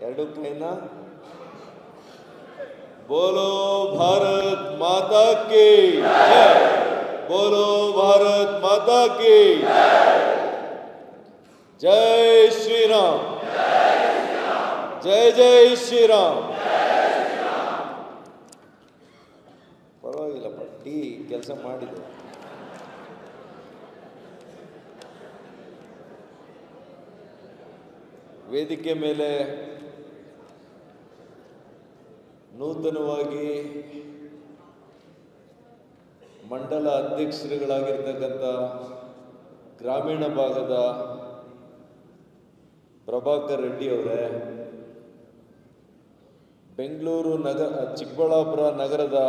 ಎರಡು ಕೈನ ಬೋಲೋ ಭಾರತ್ ಮಾತಾ ಕಿ ಜೈ, ಬೋಲೋ ಭಾರತ್ ಮಾತಾ ಕಿ ಜೈ ಶ್ರೀರಾಮ್, ಜೈ ಜೈ ಶ್ರೀರಾಮ್. ಪರವಾಗಿಲ್ಲಪ್ಪ, ಟೀ ಕೆಲಸ ಮಾಡಿದೆ. ವೇದಿಕೆ ಮೇಲೆ ನೂತನವಾಗಿ ಮಂಡಲ ಅಧ್ಯಕ್ಷರುಗಳಾಗಿರ್ತಕ್ಕಂಥ ಗ್ರಾಮೀಣ ಭಾಗದ ಪ್ರಭಾಕರ್ ರೆಡ್ಡಿ ಅವರೇ, ಬೆಂಗಳೂರು ಚಿಕ್ಕಬಳ್ಳಾಪುರ ನಗರದ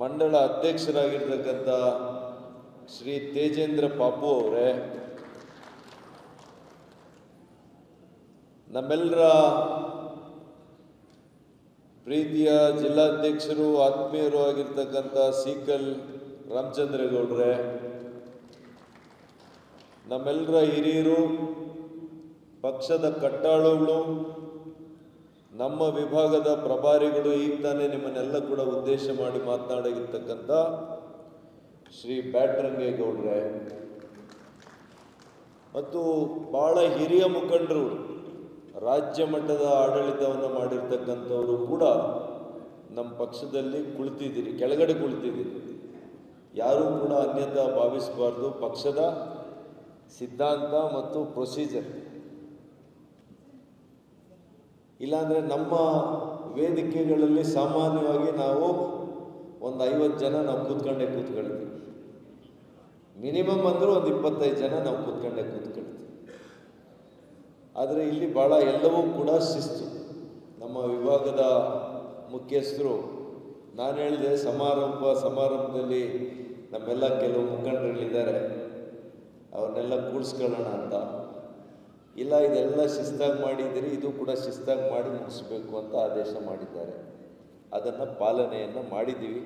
ಮಂಡಳ ಅಧ್ಯಕ್ಷರಾಗಿರ್ತಕ್ಕಂಥ ಶ್ರೀ ತೇಜೇಂದ್ರ ಪಾಪು ಅವರೇ, ನಮ್ಮೆಲ್ಲರ ಪ್ರೀತಿಯ ಜಿಲ್ಲಾಧ್ಯಕ್ಷರು ಆತ್ಮೀಯರು ಆಗಿರ್ತಕ್ಕಂಥ ಸೀಕಲ್ ರಾಮಚಂದ್ರೇಗೌಡ್ರೆ, ನಮ್ಮೆಲ್ಲರ ಹಿರಿಯರು, ಪಕ್ಷದ ಕಟ್ಟಾಳುಗಳು, ನಮ್ಮ ವಿಭಾಗದ ಪ್ರಭಾರಿಗಳು, ಈಗ ತಾನೇ ನಿಮ್ಮನ್ನೆಲ್ಲ ಕೂಡ ಉದ್ದೇಶ ಮಾಡಿ ಮಾತನಾಡಿರ್ತಕ್ಕಂಥ ಶ್ರೀ ಬ್ಯಾಟ್ರಂಗೇಗೌಡ್ರೆ ಮತ್ತು ಬಹಳ ಹಿರಿಯ ಮುಖಂಡರು, ರಾಜ್ಯ ಮಟ್ಟದ ಆಡಳಿತವನ್ನು ಮಾಡಿರ್ತಕ್ಕಂಥವರು ಕೂಡ ನಮ್ಮ ಪಕ್ಷದಲ್ಲಿ ಕುಳಿತಿದ್ದೀರಿ, ಕೆಳಗಡೆ ಕುಳಿತಿದ್ದೀರಿ. ಯಾರೂ ಕೂಡ ಅನ್ಯತಾ ಭಾವಿಸಬಾರ್ದು. ಪಕ್ಷದ ಸಿದ್ಧಾಂತ ಮತ್ತು ಪ್ರೊಸೀಜರ್ ಇಲ್ಲಾಂದರೆ ನಮ್ಮ ವೇದಿಕೆಗಳಲ್ಲಿ ಸಾಮಾನ್ಯವಾಗಿ ನಾವು ಒಂದು 50 ಜನ ನಾವು ಕೂತ್ಕೊಳ್ತೀವಿ. ಮಿನಿಮಮ್ ಅಂದರೂ ಒಂದು 25 ಜನ ನಾವು ಕೂತ್ಕೊಳ್ತೀವಿ. ಆದರೆ ಇಲ್ಲಿ ಭಾಳ ಎಲ್ಲವೂ ಕೂಡ ಶಿಸ್ತು. ನಮ್ಮ ವಿಭಾಗದ ಮುಖ್ಯಸ್ಥರು, ನಾನು ಹೇಳಿದೆ ಸಮಾರಂಭದಲ್ಲಿ ನಮ್ಮೆಲ್ಲ ಕೆಲವು ಮುಖಂಡರುಗಳಿದ್ದಾರೆ, ಅವ್ರನ್ನೆಲ್ಲ ಕೂಡಿಸ್ಕೊಳ್ಳೋಣ ಅಂತ. ಇಲ್ಲ, ಇದೆಲ್ಲ ಶಿಸ್ತಾಗಿ ಮಾಡಿದ್ದೀರಿ, ಇದು ಕೂಡ ಶಿಸ್ತಾಗಿ ಮಾಡಿ ಮುಗಿಸ್ಬೇಕು ಅಂತ ಆದೇಶ ಮಾಡಿದ್ದಾರೆ. ಅದನ್ನು ಪಾಲನೆಯನ್ನು ಮಾಡಿದ್ದೀವಿ.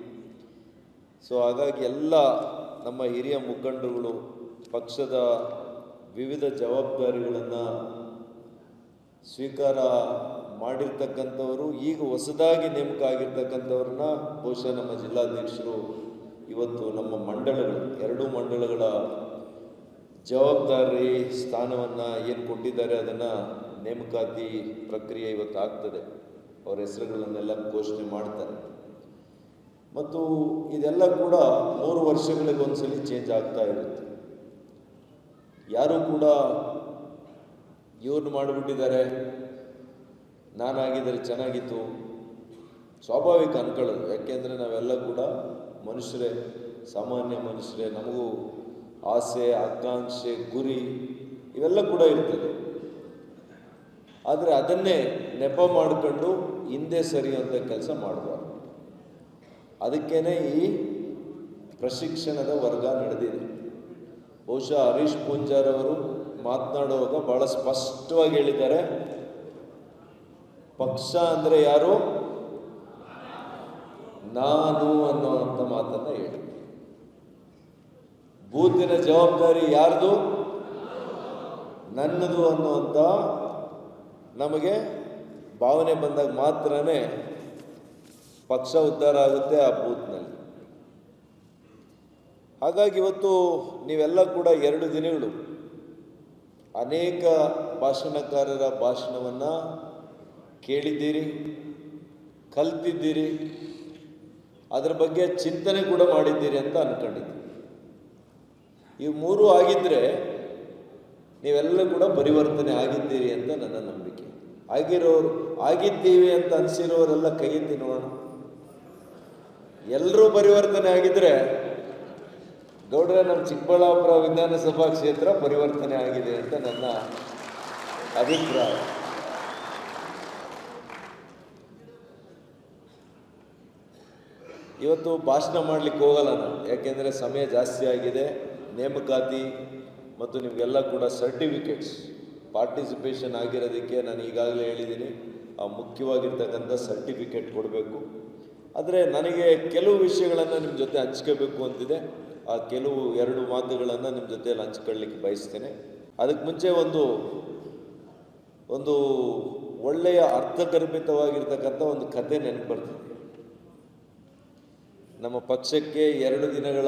ಸೊ ಹಾಗಾಗಿ ಎಲ್ಲ ನಮ್ಮ ಹಿರಿಯ ಮುಖಂಡರುಗಳು ಪಕ್ಷದ ವಿವಿಧ ಜವಾಬ್ದಾರಿಗಳನ್ನು ಸ್ವೀಕಾರ ಮಾಡಿರ್ತಕ್ಕಂಥವರು, ಈಗ ಹೊಸದಾಗಿ ನೇಮಕ ಆಗಿರ್ತಕ್ಕಂಥವ್ರನ್ನ ಬಹುಶಃ ನಮ್ಮ ಜಿಲ್ಲಾಧ್ಯಕ್ಷರು ಇವತ್ತು ನಮ್ಮ ಮಂಡಳಗಳು, 2 ಮಂಡಳಗಳ ಜವಾಬ್ದಾರಿ ಸ್ಥಾನವನ್ನು ಏನು ಕೊಟ್ಟಿದ್ದಾರೆ ಅದನ್ನು ನೇಮಕಾತಿ ಪ್ರಕ್ರಿಯೆ ಇವತ್ತು ಆಗ್ತದೆ. ಅವರ ಹೆಸರುಗಳನ್ನೆಲ್ಲ ಘೋಷಣೆ ಮಾಡ್ತಾರೆ. ಮತ್ತು ಇದೆಲ್ಲ ಕೂಡ 3 ವರ್ಷಗಳಿಗೊಂದ್ಸಲಿ ಚೇಂಜ್ ಆಗ್ತಾ ಇರುತ್ತೆ. ಯಾರೂ ಕೂಡ ಇವ್ರನ್ನ ಮಾಡಿಬಿಟ್ಟಿದ್ದಾರೆ, ನಾನಾಗಿದ್ದರೆ ಚೆನ್ನಾಗಿತ್ತು, ಸ್ವಾಭಾವಿಕ ಅನ್ಕೊಳ್ಳೋದು. ಯಾಕೆಂದರೆ ನಾವೆಲ್ಲ ಕೂಡ ಮನುಷ್ಯರೇ, ಸಾಮಾನ್ಯ ಮನುಷ್ಯರೇ. ನಮಗೂ ಆಸೆ, ಆಕಾಂಕ್ಷೆ, ಗುರಿ ಇವೆಲ್ಲ ಕೂಡ ಇರ್ತದೆ. ಆದರೆ ಅದನ್ನೇ ನೆಪ ಮಾಡಿಕೊಂಡು ಹಿಂದೆ ಸರಿಯುವಂಥ ಕೆಲಸ ಮಾಡಬಾರ್ದು. ಅದಕ್ಕೇ ಈ ಪ್ರಶಿಕ್ಷಣದ ವರ್ಗ ನಡೆದಿದೆ. ಬಹುಶಃ ಹರೀಶ್ ಪೂಂಜಾರ್ ಅವರು ಮಾತನಾಡುವಾಗ ಬಹಳ ಸ್ಪಷ್ಟವಾಗಿ ಹೇಳಿದ್ದಾರೆ, ಪಕ್ಷ ಅಂದರೆ ಯಾರು, ನಾನು ಅನ್ನುವಂಥ ಮಾತನ್ನು ಹೇಳಿ. ಬೂತಿನ ಜವಾಬ್ದಾರಿ ಯಾರ್ದು, ನನ್ನದು ಅನ್ನುವಂಥ ನಮಗೆ ಭಾವನೆ ಬಂದಾಗ ಮಾತ್ರನೇ ಪಕ್ಷ ಉದ್ಧಾರ ಆಗುತ್ತೆ ಆ ಬೂತ್ನಲ್ಲಿ. ಹಾಗಾಗಿ ಇವತ್ತು ನೀವೆಲ್ಲ ಕೂಡ 2 ದಿನಗಳು ಅನೇಕ ಭಾಷಣಕಾರರ ಭಾಷಣವನ್ನು ಕೇಳಿದ್ದೀರಿ, ಕಲ್ತಿದ್ದೀರಿ, ಅದರ ಬಗ್ಗೆ ಚಿಂತನೆ ಕೂಡ ಮಾಡಿದ್ದೀರಿ ಅಂತ ಅಂದ್ಕೊಂಡಿದ್ದೀನಿ. ಇವು 3 ಆಗಿದ್ದರೆ ನೀವೆಲ್ಲ ಕೂಡ ಪರಿವರ್ತನೆ ಆಗಿದ್ದೀರಿ ಅಂತ ನನ್ನ ನಂಬಿಕೆ. ಆಗಿದ್ದೀವಿ ಅಂತ ಅನಿಸಿರೋರೆಲ್ಲ ಕೈ ಎತ್ತಿ ನೋಡೋಣ. ಎಲ್ಲರೂ ಪರಿವರ್ತನೆ ಆಗಿದ್ರೆ ಗೌಡ್ರೆ, ನಮ್ಮ ಚಿಕ್ಕಬಳ್ಳಾಪುರ ವಿಧಾನಸಭಾ ಕ್ಷೇತ್ರ ಪರಿವರ್ತನೆ ಆಗಿದೆ ಅಂತ ನನ್ನ ಅಭಿಪ್ರಾಯ. ಇವತ್ತು ಭಾಷಣ ಮಾಡಲಿಕ್ಕೆ ಹೋಗಲ್ಲ ನಾನು, ಯಾಕೆಂದರೆ ಸಮಯ ಜಾಸ್ತಿ ಆಗಿದೆ. ನೇಮಕಾತಿ ಮತ್ತು ನಿಮಗೆಲ್ಲ ಕೂಡ ಸರ್ಟಿಫಿಕೇಟ್ಸ್ ಪಾರ್ಟಿಸಿಪೇಷನ್ ಆಗಿರೋದಕ್ಕೆ ನಾನು ಈಗಾಗಲೇ ಹೇಳಿದ್ದೀನಿ, ಆ ಮುಖ್ಯವಾಗಿರ್ತಕ್ಕಂಥ ಸರ್ಟಿಫಿಕೇಟ್ ಕೊಡಬೇಕು. ಆದರೆ ನನಗೆ ಕೆಲವು ವಿಷಯಗಳನ್ನು ನಿಮ್ಮ ಜೊತೆ ಹಂಚ್ಕೋಬೇಕು ಅಂತಿದೆ. ಆ ಕೆಲವು 2 ಮಾತುಗಳನ್ನು ನಿಮ್ಮ ಜೊತೆಯಲ್ಲಿ ಹಂಚ್ಕೊಳ್ಳಿಕ್ಕೆ ಬಯಸ್ತೇನೆ. ಅದಕ್ಕೆ ಮುಂಚೆ ಒಂದು ಒಂದು ಒಳ್ಳೆಯ ಅರ್ಥಗರ್ಭಿತವಾಗಿರ್ತಕ್ಕಂಥ ಒಂದು ಕತೆ ನೆನಪು ಬರ್ತದೆ. ನಮ್ಮ ಪಕ್ಷಕ್ಕೆ 2 ದಿನಗಳ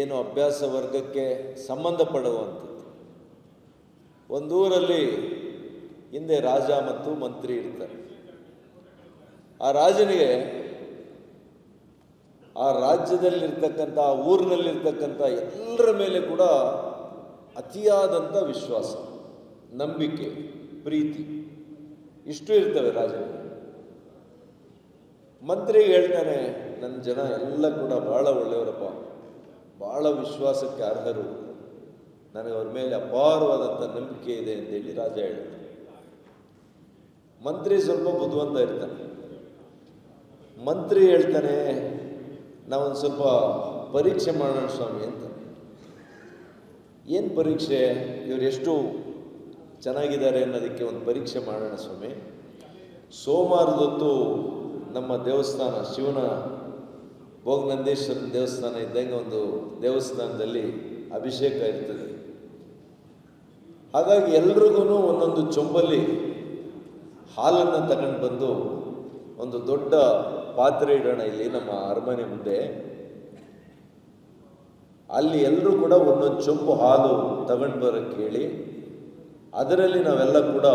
ಏನು ಅಭ್ಯಾಸ ವರ್ಗಕ್ಕೆ ಸಂಬಂಧಪಡುವಂಥದ್ದು. ಒಂದೂರಲ್ಲಿ ಹಿಂದೆ ರಾಜ ಮತ್ತು ಮಂತ್ರಿ ಇರ್ತಾರೆ. ಆ ರಾಜನಿಗೆ ಆ ರಾಜ್ಯದಲ್ಲಿರ್ತಕ್ಕಂಥ ಆ ಊರಿನಲ್ಲಿರ್ತಕ್ಕಂಥ ಎಲ್ಲರ ಮೇಲೆ ಕೂಡ ಅತಿಯಾದಂಥ ವಿಶ್ವಾಸ, ನಂಬಿಕೆ, ಪ್ರೀತಿ ಇಷ್ಟು ಇರ್ತವೆ ರಾಜನಿಗೆ. ಮಂತ್ರಿಗೆ ಹೇಳ್ತಾನೆ, ನನ್ನ ಜನ ಎಲ್ಲ ಕೂಡ ಭಾಳ ಒಳ್ಳೆಯವರಪ್ಪ, ಭಾಳ ವಿಶ್ವಾಸಕ್ಕೆ ಅರ್ಹರು, ನನಗೆ ಅವ್ರ ಮೇಲೆ ಅಪಾರವಾದಂಥ ನಂಬಿಕೆ ಇದೆ ಅಂತೇಳಿ ರಾಜ ಹೇಳ್ತಾನೆ. ಮಂತ್ರಿ ಸ್ವಲ್ಪ ಬುದ್ಧಿವಂತ ಇರ್ತಾನೆ. ಮಂತ್ರಿ ಹೇಳ್ತಾನೆ, ನಾವೊಂದು ಸ್ವಲ್ಪ ಪರೀಕ್ಷೆ ಮಾಡೋಣ ಸ್ವಾಮಿ ಅಂತ. ಏನು ಪರೀಕ್ಷೆ? ಇವರು ಎಷ್ಟು ಚೆನ್ನಾಗಿದ್ದಾರೆ ಅನ್ನೋದಕ್ಕೆ ಒಂದು ಪರೀಕ್ಷೆ ಮಾಡೋಣ ಸ್ವಾಮಿ. ಸೋಮವಾರದೊತ್ತು ನಮ್ಮ ದೇವಸ್ಥಾನ, ಶಿವನ ಭೋಗನಂದೇಶ್ವರನ ದೇವಸ್ಥಾನ ಇದ್ದಂಗೆ ಒಂದು ದೇವಸ್ಥಾನದಲ್ಲಿ ಅಭಿಷೇಕ ಇರ್ತದೆ. ಹಾಗಾಗಿ ಎಲ್ರಿಗೂ ಒಂದೊಂದು ಚೊಂಬಲ್ಲಿ ಹಾಲನ್ನು ತಗೊಂಡು ಬಂದು ಒಂದು ದೊಡ್ಡ ಪಾತ್ರೆ ಇಡೋಣ ಇಲ್ಲಿ ನಮ್ಮ ಅರಮನೆ ಮುಂದೆ. ಅಲ್ಲಿ ಎಲ್ಲರೂ ಕೂಡ ಒಂದೊಂದು ಚೊಂಬು ಹಾಲು ತಗೊಂಡು ಬರೋಕ್ಕೆ ಹೇಳಿ, ಅದರಲ್ಲಿ ನಾವೆಲ್ಲ ಕೂಡ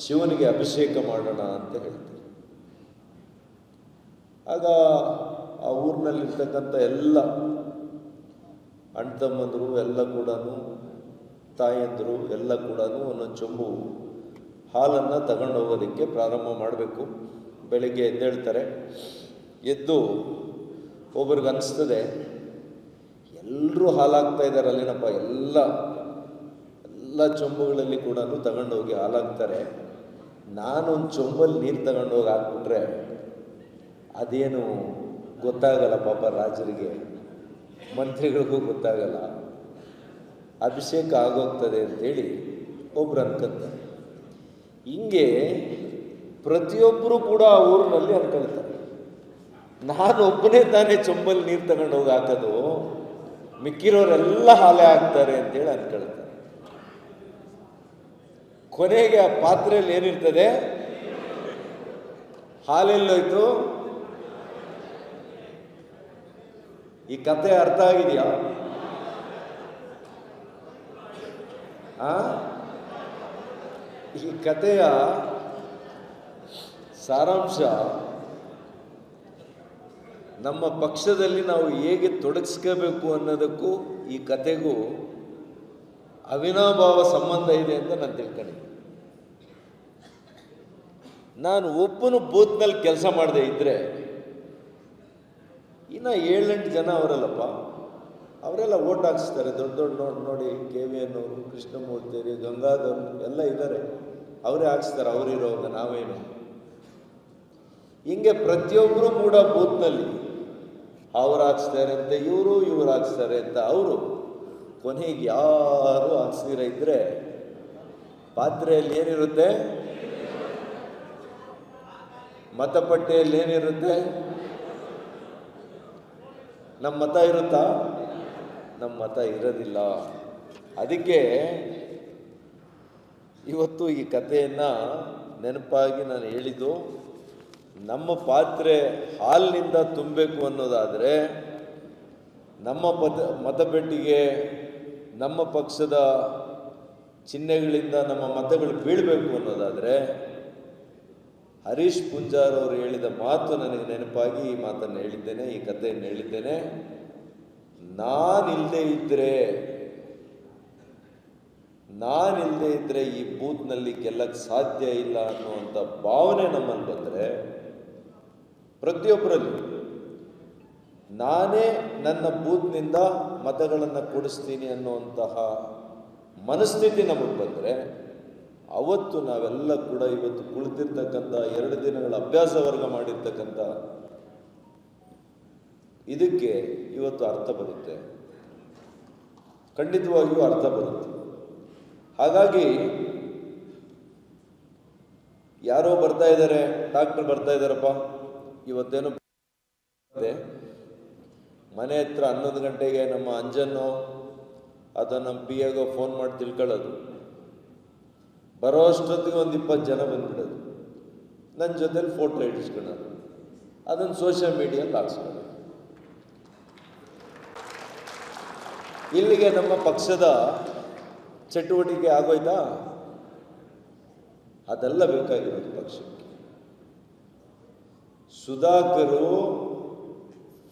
ಶಿವನಿಗೆ ಅಭಿಷೇಕ ಮಾಡೋಣ ಅಂತ ಹೇಳ್ತಾರೆ. ಆಗ ಆ ಊರಿನಲ್ಲಿರ್ತಕ್ಕಂಥ ಎಲ್ಲ ಅಣ್ತಮ್ಮಂದರು ಎಲ್ಲ ಕೂಡ, ತಾಯಂದರು ಎಲ್ಲ ಕೂಡ ಒಂದೊಂದು ಚೊಂಬು ಹಾಲನ್ನು ತಗೊಂಡು ಹೋಗೋದಕ್ಕೆ ಪ್ರಾರಂಭ ಮಾಡಬೇಕು. ಬೆಳಿಗ್ಗೆ ಎದ್ದೇಳ್ತಾರೆ. ಎದ್ದು ಒಬ್ರಿಗೆ ಅನಿಸ್ತದೆ, ಎಲ್ಲರೂ ಹಾಲಾಗ್ತಾ ಇದ್ದಾರೆ ಅಲ್ಲೇನಪ್ಪ, ಎಲ್ಲ ಚೊಂಬುಗಳಲ್ಲಿ ಕೂಡ ತಗೊಂಡೋಗಿ ಹಾಲಾಗ್ತಾರೆ. ನಾನೊಂದು ಚೊಂಬಲ್ಲಿ ನೀರು ತಗೊಂಡೋಗಿ ಹಾಕ್ಬಿಟ್ರೆ ಅದೇನು ಗೊತ್ತಾಗಲ್ಲ ಪಾಪ ರಾಜರಿಗೆ, ಮಂತ್ರಿಗಳಿಗೂ ಗೊತ್ತಾಗಲ್ಲ, ಅಭಿಷೇಕ ಆಗೋಗ್ತದೆ ಅಂತೇಳಿ ಒಬ್ರು ಅನ್ಕೊಂತಾರೆ. ಹಿಂಗೆ ಪ್ರತಿಯೊಬ್ಬರು ಕೂಡ ಆ ಊರಿನಲ್ಲಿ ಅನ್ಕೊಳ್ತಾರೆ, ನಾನು ಒಬ್ಬನೇ ತಾನೇ ಚೊಂಬಲ್ಲಿ ನೀರು ತಗೊಂಡು ಹೋಗಿ ಹಾಕೋದು, ಮಿಕ್ಕಿರೋರೆಲ್ಲ ಹಾಲೇ ಹಾಕ್ತಾರೆ ಅಂತೇಳಿ ಅನ್ಕೊಳ್ತಾರೆ. ಕೊನೆಗೆ ಆ ಪಾತ್ರೆಯಲ್ಲಿ ಏನಿರ್ತದೆ, ಹಾಲೆಲ್ಲೋಯ್ತು? ಈ ಕತೆ ಅರ್ಥ ಆಗಿದೆಯಾ? ಈ ಕಥೆಯ ಸಾರಾಂಶ, ನಮ್ಮ ಪಕ್ಷದಲ್ಲಿ ನಾವು ಹೇಗೆ ತೊಡಗಿಸ್ಕೋಬೇಕು ಅನ್ನೋದಕ್ಕೂ ಈ ಕತೆಗೂ ಅವಿನಾಭಾವ ಸಂಬಂಧ ಇದೆ ಅಂತ ನಾನು ತಿಳ್ಕೊಂಡಿದ್ದೆ. ನಾನು ಒಬ್ಬನು ಬೂತ್ನಲ್ಲಿ ಕೆಲಸ ಮಾಡದೇ ಇದ್ದರೆ ಇನ್ನು 7-8 ಜನ ಅವರಲ್ಲಪ್ಪ, ಅವರೆಲ್ಲ ಓಟ್ ಹಾಕ್ಸ್ತಾರೆ. ದೊಡ್ಡ ದೊಡ್ಡ ನೋಡಿ, KVN ಅವರು, ಕೃಷ್ಣಮೂರ್ತಿ, ಗಂಗಾಧರ್ ಎಲ್ಲ ಇದ್ದಾರೆ, ಅವರೇ ಹಾಕ್ಸ್ತಾರೆ. ಅವರಿರೋವಾಗ ನಾವೇನು? ಹಿಂಗೆ ಪ್ರತಿಯೊಬ್ಬರು ಕೂಡ ಬೂತ್ನಲ್ಲಿ ಅವ್ರು ಹಾಕ್ಸ್ತಾರೆ ಅಂತ ಇವರು ಹಾಕ್ಸ್ತಾರೆ ಅಂತ ಅವರು. ಕೊನೆಗೆ ಯಾರು ಹಾಕ್ಸ್ದಿರ ಇದ್ರೆ ಪಾತ್ರೆಯಲ್ಲಿ ಏನಿರುತ್ತೆ, ಮತಪಟ್ಟಿಯಲ್ಲಿ ಏನಿರುತ್ತೆ? ನಮ್ಮ ಮತ ಇರುತ್ತಾ? ನಮ್ಮ ಮತ ಇರೋದಿಲ್ಲ. ಅದಕ್ಕೆ ಇವತ್ತು ಈ ಕಥೆಯನ್ನು ನೆನಪಾಗಿ ನಾನು ಹೇಳಿದ್ದು, ನಮ್ಮ ಪಾತ್ರೆ ಹಾಲಿನಿಂದ ತುಂಬಬೇಕು ಅನ್ನೋದಾದರೆ, ನಮ್ಮ ಮತಪೆಟ್ಟಿಗೆ ನಮ್ಮ ಪಕ್ಷದ ಚಿಹ್ನೆಗಳಿಂದ ನಮ್ಮ ಮತಗಳು ಬೀಳಬೇಕು ಅನ್ನೋದಾದರೆ, ಹರೀಶ್ ಪೂಂಜಾರ್ ಅವರು ಹೇಳಿದ ಮಾತು ನನಗೆ ನೆನಪಾಗಿ ಈ ಮಾತನ್ನು ಹೇಳಿದ್ದೇನೆ, ಈ ಕಥೆಯನ್ನು ಹೇಳಿದ್ದೇನೆ. ನಾನಿಲ್ಲದೆ ಇದ್ದರೆ ಈ ಬೂತ್ನಲ್ಲಿ ಗೆಲ್ಲಕ್ಕೆ ಸಾಧ್ಯ ಇಲ್ಲ ಅನ್ನುವಂಥ ಭಾವನೆ ನಮ್ಮಲ್ಲಿ ಬಂದರೆ, ಪ್ರತಿಯೊಬ್ಬರಲ್ಲಿ ನಾನೇ ನನ್ನ ಬೂತ್ನಿಂದ ಮತಗಳನ್ನು ಕೊಡಿಸ್ತೀನಿ ಅನ್ನುವಂತಹ ಮನಸ್ಥಿತಿ ನಮಗೆ ಬಂದರೆ, ಅವತ್ತು ನಾವೆಲ್ಲ ಕೂಡ ಇವತ್ತು ಕುಳಿತಿರ್ತಕ್ಕಂಥ 2 ದಿನಗಳ ಅಭ್ಯಾಸ ವರ್ಗ ಮಾಡಿರ್ತಕ್ಕಂಥ ಇದಕ್ಕೆ ಇವತ್ತು ಅರ್ಥ ಬರುತ್ತೆ, ಖಂಡಿತವಾಗಿಯೂ ಅರ್ಥ ಬರುತ್ತೆ. ಹಾಗಾಗಿ ಯಾರೋ ಬರ್ತಾ ಇದ್ದಾರೆ, ಡಾಕ್ಟರ್ ಬರ್ತಾ ಇದ್ದಾರಪ್ಪ, ಇವತ್ತೇನು ಮನೆ ಹತ್ರ 11 ಗಂಟೆಗೆ ನಮ್ಮ ಅಂಜನ್ನೋ ಅಥವಾ ನಮ್ಮ PAಗೋ ಫೋನ್ ಮಾಡಿ ತಿಳ್ಕೊಳ್ಳೋದು, ಬರೋ ಅಷ್ಟೊತ್ತಿಗೆ ಒಂದು 20 ಜನ ಬಂದ್ಬಿಡೋದು, ನನ್ನ ಜೊತೆಲಿ ಫೋಟೋ ಇಡಿಸ್ಕೊಳ್ಳೋದು, ಅದನ್ನು ಸೋಷಿಯಲ್ ಮೀಡಿಯಲ್ಲಿ ಹಾಕ್ಸ್ಕೊಳ್ಳೋದು. ಇಲ್ಲಿಗೆ ನಮ್ಮ ಪಕ್ಷದ ಚಟುವಟಿಕೆ ಆಗೋಯ್ತಾ? ಅದೆಲ್ಲ ಬೇಕಾಗಿರೋದು ಪಕ್ಷಕ್ಕೆ. ಸುಧಾಕರು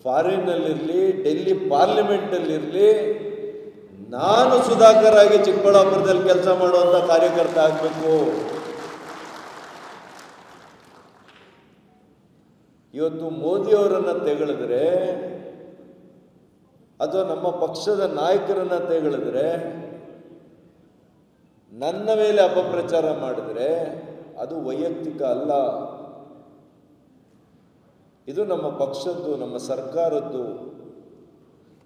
ಫಾರಿನ್ನಲ್ಲಿರಲಿ, ಡೆಲ್ಲಿ ಪಾರ್ಲಿಮೆಂಟಲ್ಲಿರಲಿ, ನಾನು ಸುಧಾಕರ್ ಆಗಿ ಚಿಕ್ಕಬಳ್ಳಾಪುರದಲ್ಲಿ ಕೆಲಸ ಮಾಡುವಂಥ ಕಾರ್ಯಕರ್ತ ಆಗಬೇಕು. ಇವತ್ತು ಮೋದಿಯವರನ್ನು ತೆಗೆಳಿದ್ರೆ ಅಥವಾ ನಮ್ಮ ಪಕ್ಷದ ನಾಯಕರನ್ನ ತೆಗೆಳಿದ್ರೆ, ನನ್ನ ಮೇಲೆ ಅಪಪ್ರಚಾರ ಮಾಡಿದ್ರೆ ಅದು ವೈಯಕ್ತಿಕ ಅಲ್ಲ, ಇದು ನಮ್ಮ ಪಕ್ಷದ್ದು, ನಮ್ಮ ಸರ್ಕಾರದ್ದು.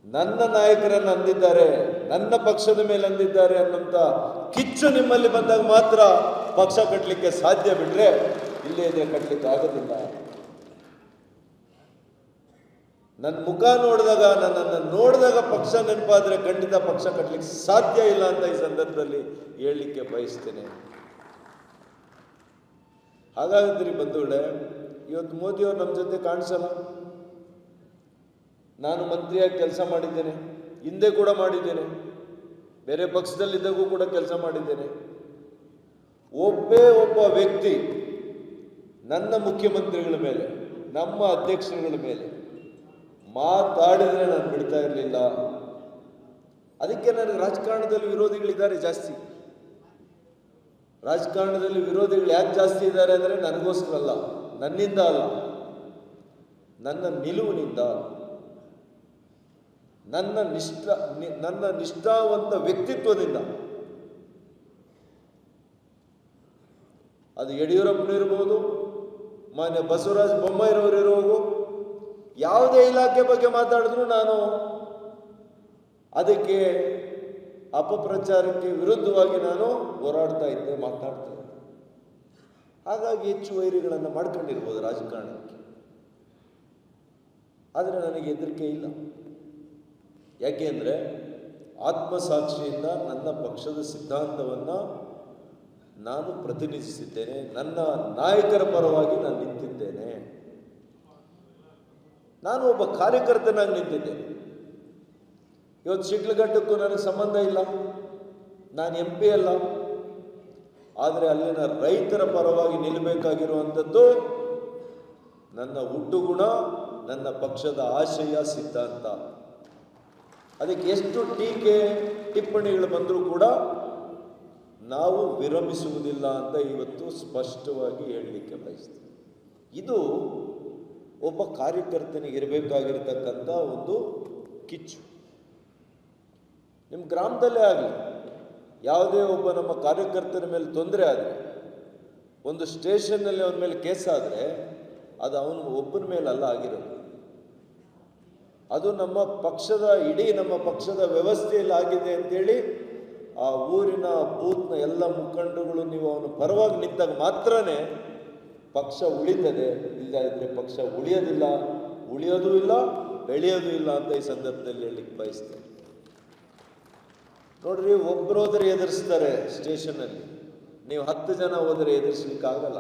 ನನ್ನ ನಾಯಕರನ್ನು ಅಂದಿದ್ದಾರೆ, ನನ್ನ ಪಕ್ಷದ ಮೇಲೆ ಅಂದಿದ್ದಾರೆ ಅನ್ನೋಂಥ ಕಿಚ್ಚು ನಿಮ್ಮಲ್ಲಿ ಬಂದಾಗ ಮಾತ್ರ ಪಕ್ಷ ಕಟ್ಟಲಿಕ್ಕೆ ಸಾಧ್ಯ, ಬಿಟ್ರೆ ಇಲ್ಲೇ ಇದ್ರೆ ಕಟ್ಟಲಿಕ್ಕೆ ಆಗೋದಿಲ್ಲ. ನನ್ನ ಮುಖ ನೋಡಿದಾಗ, ನನ್ನನ್ನು ನೋಡಿದಾಗ ಪಕ್ಷ ನೆನಪಾದ್ರೆ ಖಂಡಿತ ಪಕ್ಷ ಕಟ್ಟಲಿಕ್ಕೆ ಸಾಧ್ಯ ಇಲ್ಲ ಅಂತ ಈ ಸಂದರ್ಭದಲ್ಲಿ ಹೇಳಲಿಕ್ಕೆ ಬಯಸ್ತೇನೆ. ಹಾಗಾದ್ರಿ ಬಂಧುಗಳೇ, ಇವತ್ತು ಮೋದಿಯವರು ನಮ್ಮ ಜೊತೆ ಕಾಣಿಸಲ್ಲ. ನಾನು ಮಂತ್ರಿಯಾಗಿ ಕೆಲಸ ಮಾಡಿದ್ದೇನೆ, ಹಿಂದೆ ಕೂಡ ಮಾಡಿದ್ದೇನೆ, ಬೇರೆ ಪಕ್ಷದಲ್ಲಿದ್ದಾಗೂ ಕೂಡ ಕೆಲಸ ಮಾಡಿದ್ದೇನೆ. ಒಬ್ಬ ವ್ಯಕ್ತಿ ನನ್ನ ಮುಖ್ಯಮಂತ್ರಿಗಳ ಮೇಲೆ, ನಮ್ಮ ಅಧ್ಯಕ್ಷರುಗಳ ಮೇಲೆ ಮಾತಾಡಿದ್ರೆ ನಾನು ಬಿಡ್ತಾ ಇರಲಿಲ್ಲ. ಅದಕ್ಕೆ ನನಗೆ ರಾಜಕಾರಣದಲ್ಲಿ ವಿರೋಧಿಗಳಿದ್ದಾರೆ ಜಾಸ್ತಿ. ರಾಜಕಾರಣದಲ್ಲಿ ವಿರೋಧಿಗಳು ಯಾಕೆ ಜಾಸ್ತಿ ಇದ್ದಾರೆ ಅಂದರೆ ನನಗೋಸ್ಕರ ಅಲ್ಲ, ನನ್ನಿಂದ ಅಲ್ಲ, ನನ್ನ ನಿಲುವಿನಿಂದ, ನನ್ನ ನಿಷ್ಠಾವಂತ ವ್ಯಕ್ತಿತ್ವದಿಂದ. ಅದು ಯಡಿಯೂರಪ್ಪನಿರ್ಬೋದು, ಮಾನ್ಯ ಬಸವರಾಜ ಬೊಮ್ಮಾಯಿರವರು ಇರುವುದು, ಯಾವುದೇ ಇಲಾಖೆ ಬಗ್ಗೆ ಮಾತಾಡಿದ್ರು ನಾನು ಅದಕ್ಕೆ ಅಪಪ್ರಚಾರಕ್ಕೆ ವಿರುದ್ಧವಾಗಿ ನಾನು ಹೋರಾಡ್ತಾ ಇದ್ದೆ, ಮಾತನಾಡ್ತಾ ಇದ್ದೆ. ಹಾಗಾಗಿ ಹೆಚ್ಚು ವೈರಿಗಳನ್ನು ಮಾಡ್ಕೊಂಡಿರ್ಬೋದು ರಾಜಕಾರಣಕ್ಕೆ, ಆದರೆ ನನಗೆ ಹೆದರಿಕೆ ಇಲ್ಲ. ಯಾಕೆಂದರೆ ಆತ್ಮಸಾಕ್ಷಿಯಿಂದ ನನ್ನ ಪಕ್ಷದ ಸಿದ್ಧಾಂತವನ್ನು ನಾನು ಪ್ರತಿನಿಧಿಸಿದ್ದೇನೆ, ನನ್ನ ನಾಯಕರ ಪರವಾಗಿ ನಾನು ನಿಂತಿದ್ದೇನೆ. ನಾನು ಒಬ್ಬ ಕಾರ್ಯಕರ್ತನಾಗಿ ನಿಂತಿದ್ದೇನೆ. ಇವತ್ತು ಶಿಡ್ಲಘಟ್ಟಕ್ಕೂ ನನಗೆ ಸಂಬಂಧ ಇಲ್ಲ, ನಾನು MP ಅಲ್ಲ, ಆದರೆ ಅಲ್ಲಿನ ರೈತರ ಪರವಾಗಿ ನಿಲ್ಲಬೇಕಾಗಿರುವಂಥದ್ದು ನನ್ನ ಹುಟ್ಟುಗುಣ, ನನ್ನ ಪಕ್ಷದ ಆಶಯ, ಸಿದ್ಧಾಂತ. ಅದಕ್ಕೆ ಎಷ್ಟು ಟೀಕೆ ಟಿಪ್ಪಣಿಗಳು ಬಂದರೂ ಕೂಡ ನಾವು ವಿರಮಿಸುವುದಿಲ್ಲ ಅಂತ ಇವತ್ತು ಸ್ಪಷ್ಟವಾಗಿ ಹೇಳಲಿಕ್ಕೆ ಬಯಸ್ತೀವಿ. ಇದು ಒಬ್ಬ ಕಾರ್ಯಕರ್ತನಿಗೆ ಇರಬೇಕಾಗಿರ್ತಕ್ಕಂಥ ಒಂದು ಕಿಚ್ಚು. ನಿಮ್ಮ ಗ್ರಾಮದಲ್ಲೇ ಆಗಲಿ, ಯಾವುದೇ ಒಬ್ಬ ನಮ್ಮ ಕಾರ್ಯಕರ್ತನ ಮೇಲೆ ತೊಂದರೆ ಆದರೆ, ಒಂದು ಸ್ಟೇಷನ್ನಲ್ಲಿ ಅವನ ಮೇಲೆ ಕೇಸ್ ಆದರೆ ಅದು ಅವನು ಒಬ್ಬನ ಮೇಲಲ್ಲ ಆಗಿರೋದು, ಅದು ನಮ್ಮ ಪಕ್ಷದ, ಇಡೀ ನಮ್ಮ ಪಕ್ಷದ ವ್ಯವಸ್ಥೆಯಲ್ಲಿ ಆಗಿದೆ ಅಂತೇಳಿ ಆ ಊರಿನ ಬೂತ್ನ ಎಲ್ಲ ಮುಖಂಡಗಳು ನೀವು ಅವನ ಪರವಾಗಿ ನಿಂತಾಗ ಮಾತ್ರನೇ ಪಕ್ಷ ಉಳಿತದೆ. ಇಲ್ಲ ಇದ್ರೆ ಪಕ್ಷ ಉಳಿಯೋದಿಲ್ಲ, ಉಳಿಯೋದು ಇಲ್ಲ, ಬೆಳೆಯೋದು ಇಲ್ಲ ಅಂತ ಈ ಸಂದರ್ಭದಲ್ಲಿ ಹೇಳಲಿಕ್ಕೆ ಬಯಸ್ತೇನೆ. ನೋಡ್ರಿ, ಒಬ್ಬರು ಹೋದರೆ ಎದುರಿಸ್ತಾರೆ ಸ್ಟೇಷನ್ನಲ್ಲಿ, ನೀವು 10 ಜನ ಹೋದರೆ ಎದುರಿಸ್ಲಿಕ್ಕೆ ಆಗಲ್ಲ.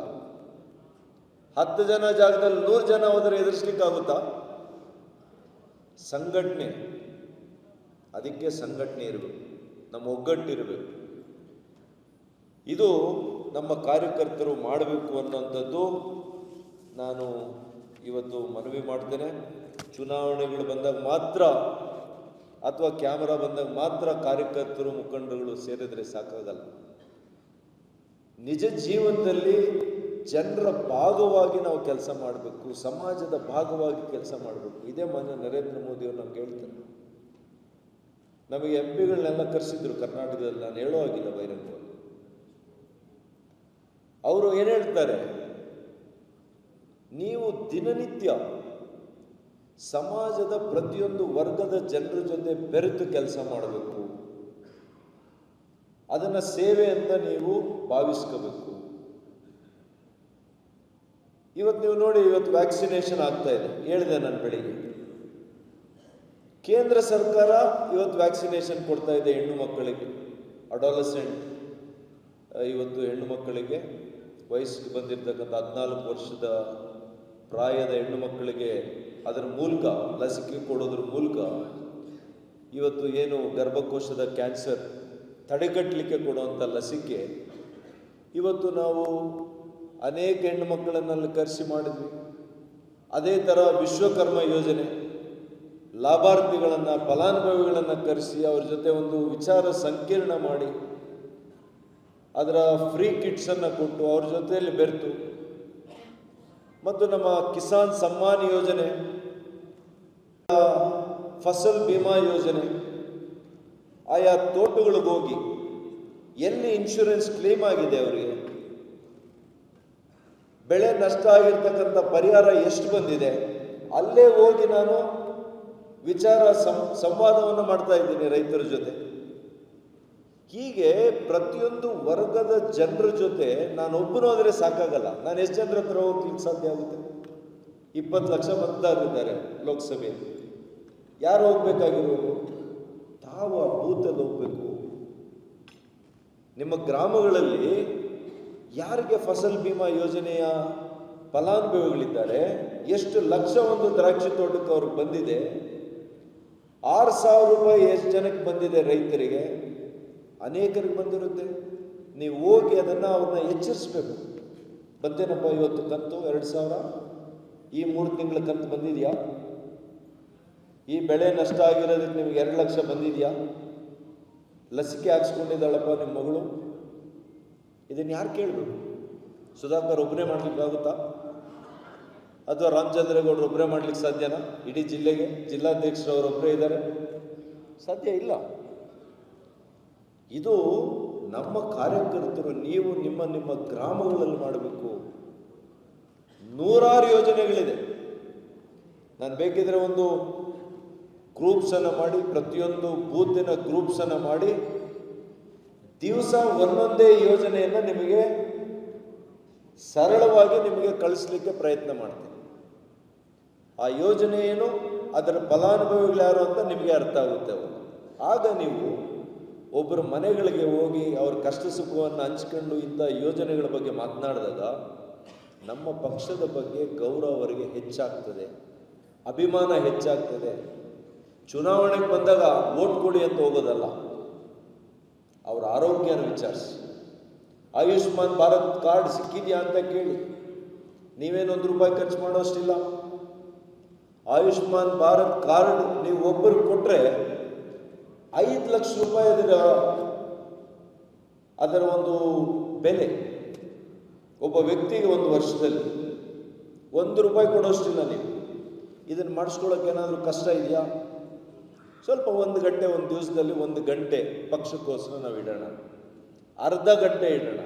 10 ಜನ ಜಾಗದಲ್ಲಿ 100 ಜನ ಹೋದರೆ ಎದುರಿಸ್ಲಿಕ್ಕೆ ಆಗುತ್ತಾ? ಸಂಘಟನೆ, ಅದಕ್ಕೆ ಸಂಘಟನೆ ಇರಬೇಕು, ನಮ್ಮ ಒಗ್ಗಟ್ಟಿರಬೇಕು. ಇದು ನಮ್ಮ ಕಾರ್ಯಕರ್ತರು ಮಾಡಬೇಕು ಅನ್ನೋಂಥದ್ದು ನಾನು ಇವತ್ತು ಮನವಿ ಮಾಡ್ತೇನೆ. ಚುನಾವಣೆಗಳು ಬಂದಾಗ ಮಾತ್ರ ಅಥವಾ ಕ್ಯಾಮರಾ ಬಂದಾಗ ಮಾತ್ರ ಕಾರ್ಯಕರ್ತರು, ಮುಖಂಡರುಗಳು ಸೇರಿದ್ರೆ ಸಾಕಾಗಲ್ಲ. ನಿಜ ಜೀವನದಲ್ಲಿ ಜನರ ಭಾಗವಾಗಿ ನಾವು ಕೆಲಸ ಮಾಡಬೇಕು, ಸಮಾಜದ ಭಾಗವಾಗಿ ಕೆಲಸ ಮಾಡಬೇಕು. ಇದೇ ಮಾನ್ಯ ನರೇಂದ್ರ ಮೋದಿಯವರು ನಮ್ಗೆ ಹೇಳ್ತಾರೆ. ನಮಗೆ MPಗಳನ್ನೆಲ್ಲ ಕರೆಸಿದ್ರು ಕರ್ನಾಟಕದಲ್ಲಿ, ನಾನು ಹೇಳೋ ಆಗಿಲ್ಲ ಬಹಿರಂಗವಾಗಿ. ಅವರು ಏನು ಹೇಳ್ತಾರೆ, ನೀವು ದಿನನಿತ್ಯ ಸಮಾಜದ ಪ್ರತಿಯೊಂದು ವರ್ಗದ ಜನರ ಜೊತೆ ಬೆರೆತು ಕೆಲಸ ಮಾಡಬೇಕು, ಅದನ್ನು ಸೇವೆ ಅಂತ ನೀವು ಭಾವಿಸ್ಕೋಬೇಕು. ಇವತ್ತು ನೀವು ನೋಡಿ, ಇವತ್ತು ವ್ಯಾಕ್ಸಿನೇಷನ್ ಆಗ್ತಾ ಇದೆ, ಹೇಳಿದೆ ನಾನು ಬೆಳಿಗ್ಗೆ. ಕೇಂದ್ರ ಸರ್ಕಾರ ಇವತ್ತು ವ್ಯಾಕ್ಸಿನೇಷನ್ ಕೊಡ್ತಾ ಇದೆ ಹೆಣ್ಣು ಮಕ್ಕಳಿಗೆ, ಅಡಾಲಸೆಂಟ್ ಇವತ್ತು ಹೆಣ್ಣು ಮಕ್ಕಳಿಗೆ ವಯಸ್ಸಿಗೆ ಬಂದಿರತಕ್ಕಂಥ 14 ವರ್ಷದ ಪ್ರಾಯದ ಹೆಣ್ಣು ಮಕ್ಕಳಿಗೆ ಅದರ ಮೂಲಕ ಲಸಿಕೆ ಕೊಡೋದ್ರ ಮೂಲಕ ಇವತ್ತು ಏನು ಗರ್ಭಕೋಶದ ಕ್ಯಾನ್ಸರ್ ತಡೆಗಟ್ಟಲಿಕ್ಕೆ ಕೊಡುವಂಥ ಲಸಿಕೆ ಇವತ್ತು ನಾವು ಅನೇಕ ಹೆಣ್ಣು ಮಕ್ಕಳನ್ನಲ್ಲಿ ಕರೆಸಿ ಮಾಡಿದ್ವಿ. ಅದೇ ಥರ ವಿಶ್ವಕರ್ಮ ಯೋಜನೆ ಲಾಭಾರ್ಥಿಗಳನ್ನು ಫಲಾನುಭವಿಗಳನ್ನು ಕರೆಸಿ ಅವ್ರ ಜೊತೆ ಒಂದು ವಿಚಾರ ಸಂಕಿರಣ ಮಾಡಿ ಅದರ ಫ್ರೀ ಕಿಟ್ಸನ್ನು ಕೊಟ್ಟು ಅವ್ರ ಜೊತೆಯಲ್ಲಿ ಬೆರೆತು ಮತ್ತು ನಮ್ಮ ಕಿಸಾನ್ ಸಮ್ಮಾನ್ ಯೋಜನೆ, ಫಸಲ್ ಬಿಮಾ ಯೋಜನೆ, ಆಯಾ ತೋಟಗಳಿಗೆ ಹೋಗಿ ಎಲ್ಲಿ ಇನ್ಶೂರೆನ್ಸ್ ಕ್ಲೇಮ್ ಆಗಿದೆ ಅವರಿಗೆ, ಬೆಳೆ ನಷ್ಟ ಆಗಿರ್ತಕ್ಕಂಥ ಪರಿಹಾರ ಎಷ್ಟು ಬಂದಿದೆ, ಅಲ್ಲೇ ಹೋಗಿ ನಾನು ವಿಚಾರ ಸಂವಾದವನ್ನು ಮಾಡ್ತಾ ಇದ್ದೀನಿ ರೈತರ ಜೊತೆ. ಹೀಗೆ ಪ್ರತಿಯೊಂದು ವರ್ಗದ ಜನರ ಜೊತೆ ನಾನು ಒಬ್ಬನು ಆದರೆ ಸಾಕಾಗಲ್ಲ. ನಾನು ಎಷ್ಟು ಜನರ ಹತ್ರ ಹೋಗ್ಲಿಕ್ಕೆ ಸಾಧ್ಯ ಆಗುತ್ತೆ? 20 ಲಕ್ಷ ಮತದಾರರಿದ್ದಾರೆ ಲೋಕಸಭೆಯಲ್ಲಿ. ಯಾರು ಹೋಗ್ಬೇಕಾಗಿರೋರು? ತಾವು ಆ ಬೂತಲ್ಲಿ ಹೋಗ್ಬೇಕು. ನಿಮ್ಮ ಗ್ರಾಮಗಳಲ್ಲಿ ಯಾರಿಗೆ ಫಸಲ್ ಬಿಮಾ ಯೋಜನೆಯ ಫಲಾನುಭವಿಗಳಿದ್ದಾರೆ, ಎಷ್ಟು ಲಕ್ಷ ಒಂದು ದ್ರಾಕ್ಷಿ ತೋಟಕ್ಕೆ ಅವ್ರಿಗೆ ಬಂದಿದೆ, 6,000 ರೂಪಾಯಿ ಎಷ್ಟು ಜನಕ್ಕೆ ಬಂದಿದೆ ರೈತರಿಗೆ, ಅನೇಕರಿಗೆ ಬಂದಿರುತ್ತೆ. ನೀವು ಹೋಗಿ ಅದನ್ನು ಅವ್ರನ್ನ ಎಚ್ಚರಿಸ್ಬೇಕು. ಬಂದೇನಪ್ಪ ಇವತ್ತು ಕಂತು 2,000, ಈ 3 ತಿಂಗಳ ಕಂತು ಬಂದಿದೆಯಾ, ಈ ಬೆಳೆ ನಷ್ಟ ಆಗಿರೋದಕ್ಕೆ ನಿಮ್ಗೆ 2 ಲಕ್ಷ ಬಂದಿದೆಯಾ, ಲಸಿಕೆ ಹಾಕ್ಸ್ಕೊಂಡಿದ್ದಾಳಪ್ಪ ನಿಮ್ಮ ಮಗಳು, ಇದನ್ನು ಯಾರು ಕೇಳಬೇಕು? ಸುಧಾಕರ್ ಒಬ್ಬರೇ ಮಾಡ್ಲಿಕ್ಕಾಗುತ್ತಾ? ಅಥವಾ ರಾಮಚಂದ್ರೇಗೌಡರು ಒಬ್ಬರೇ ಮಾಡ್ಲಿಕ್ಕೆ ಸಾಧ್ಯನಾ? ಇಡೀ ಜಿಲ್ಲೆಗೆ ಜಿಲ್ಲಾಧ್ಯಕ್ಷರು ಅವರೊಬ್ಬರೇ ಇದ್ದಾರೆ? ಸಾಧ್ಯ ಇಲ್ಲ. ಇದು ನಮ್ಮ ಕಾರ್ಯಕರ್ತರು, ನೀವು ನಿಮ್ಮ ನಿಮ್ಮ ಗ್ರಾಮಗಳಲ್ಲಿ ಮಾಡಬೇಕು. ನೂರಾರು ಯೋಜನೆಗಳಿದೆ. ನಾನು ಬೇಕಿದ್ರೆ ಒಂದು ಗ್ರೂಪ್ಸನ್ನು ಮಾಡಿ, ಪ್ರತಿಯೊಂದು ಬೂತಿನ ಗ್ರೂಪ್ಸನ್ನು ಮಾಡಿ ದಿವಸ ಒಂದೊಂದೇ ಯೋಜನೆಯನ್ನು ನಿಮಗೆ ಸರಳವಾಗಿ ನಿಮಗೆ ಕಳಿಸ್ಲಿಕ್ಕೆ ಪ್ರಯತ್ನ ಮಾಡ್ತೀನಿ. ಆ ಯೋಜನೆ ಏನು, ಅದರ ಫಲಾನುಭವಿಗಳು ಯಾರು ಅಂತ ನಿಮಗೆ ಅರ್ಥ ಆಗುತ್ತೆ. ಅವರು ಆಗ ನೀವು ಒಬ್ಬರ ಮನೆಗಳಿಗೆ ಹೋಗಿ ಅವ್ರ ಕಷ್ಟ ಸುಖವನ್ನು ಹಂಚ್ಕೊಂಡು ಇಂಥ ಯೋಜನೆಗಳ ಬಗ್ಗೆ ಮಾತನಾಡಿದಾಗ ನಮ್ಮ ಪಕ್ಷದ ಬಗ್ಗೆ ಗೌರವ ಅವರಿಗೆ ಹೆಚ್ಚಾಗ್ತದೆ, ಅಭಿಮಾನ ಹೆಚ್ಚಾಗ್ತದೆ. ಚುನಾವಣೆಗೆ ಬಂದಾಗ ವೋಟ್ ಕೊಡಿ ಅಂತ ಹೋಗೋದಲ್ಲ, ಅವರ ಆರೋಗ್ಯನ ವಿಚಾರಿಸಿ. ಆಯುಷ್ಮಾನ್ ಭಾರತ್ ಕಾರ್ಡ್ ಸಿಕ್ಕಿದೆಯಾ ಅಂತ ಕೇಳಿ. ನೀವೇನು ₹1 ಖರ್ಚು ಮಾಡೋಷ್ಟಿಲ್ಲ. ಆಯುಷ್ಮಾನ್ ಭಾರತ್ ಕಾರ್ಡ್ ನೀವು ಒಬ್ಬರಿಗೆ ಕೊಟ್ಟರೆ 5 ಲಕ್ಷ ರೂಪಾಯಿ ಅದರ ಒಂದು ಬೆಲೆ. ಒಬ್ಬ ವ್ಯಕ್ತಿಗೆ ಒಂದು ವರ್ಷದಲ್ಲಿ ₹1 ಕೊಡೋಷ್ಟಿಲ್ಲ. ನೀವು ಇದನ್ನು ಮಾಡಿಸ್ಕೊಳ್ಳೋಕೆ ಏನಾದರೂ ಕಷ್ಟ ಇದೆಯಾ? ಸ್ವಲ್ಪ 1 ಗಂಟೆ, ಒಂದು ದಿವಸದಲ್ಲಿ 1 ಗಂಟೆ ಪಕ್ಷಕ್ಕೋಸ್ಕರ ನಾವು ಇಡೋಣ, ಅರ್ಧ ಗಂಟೆ ಇಡೋಣ.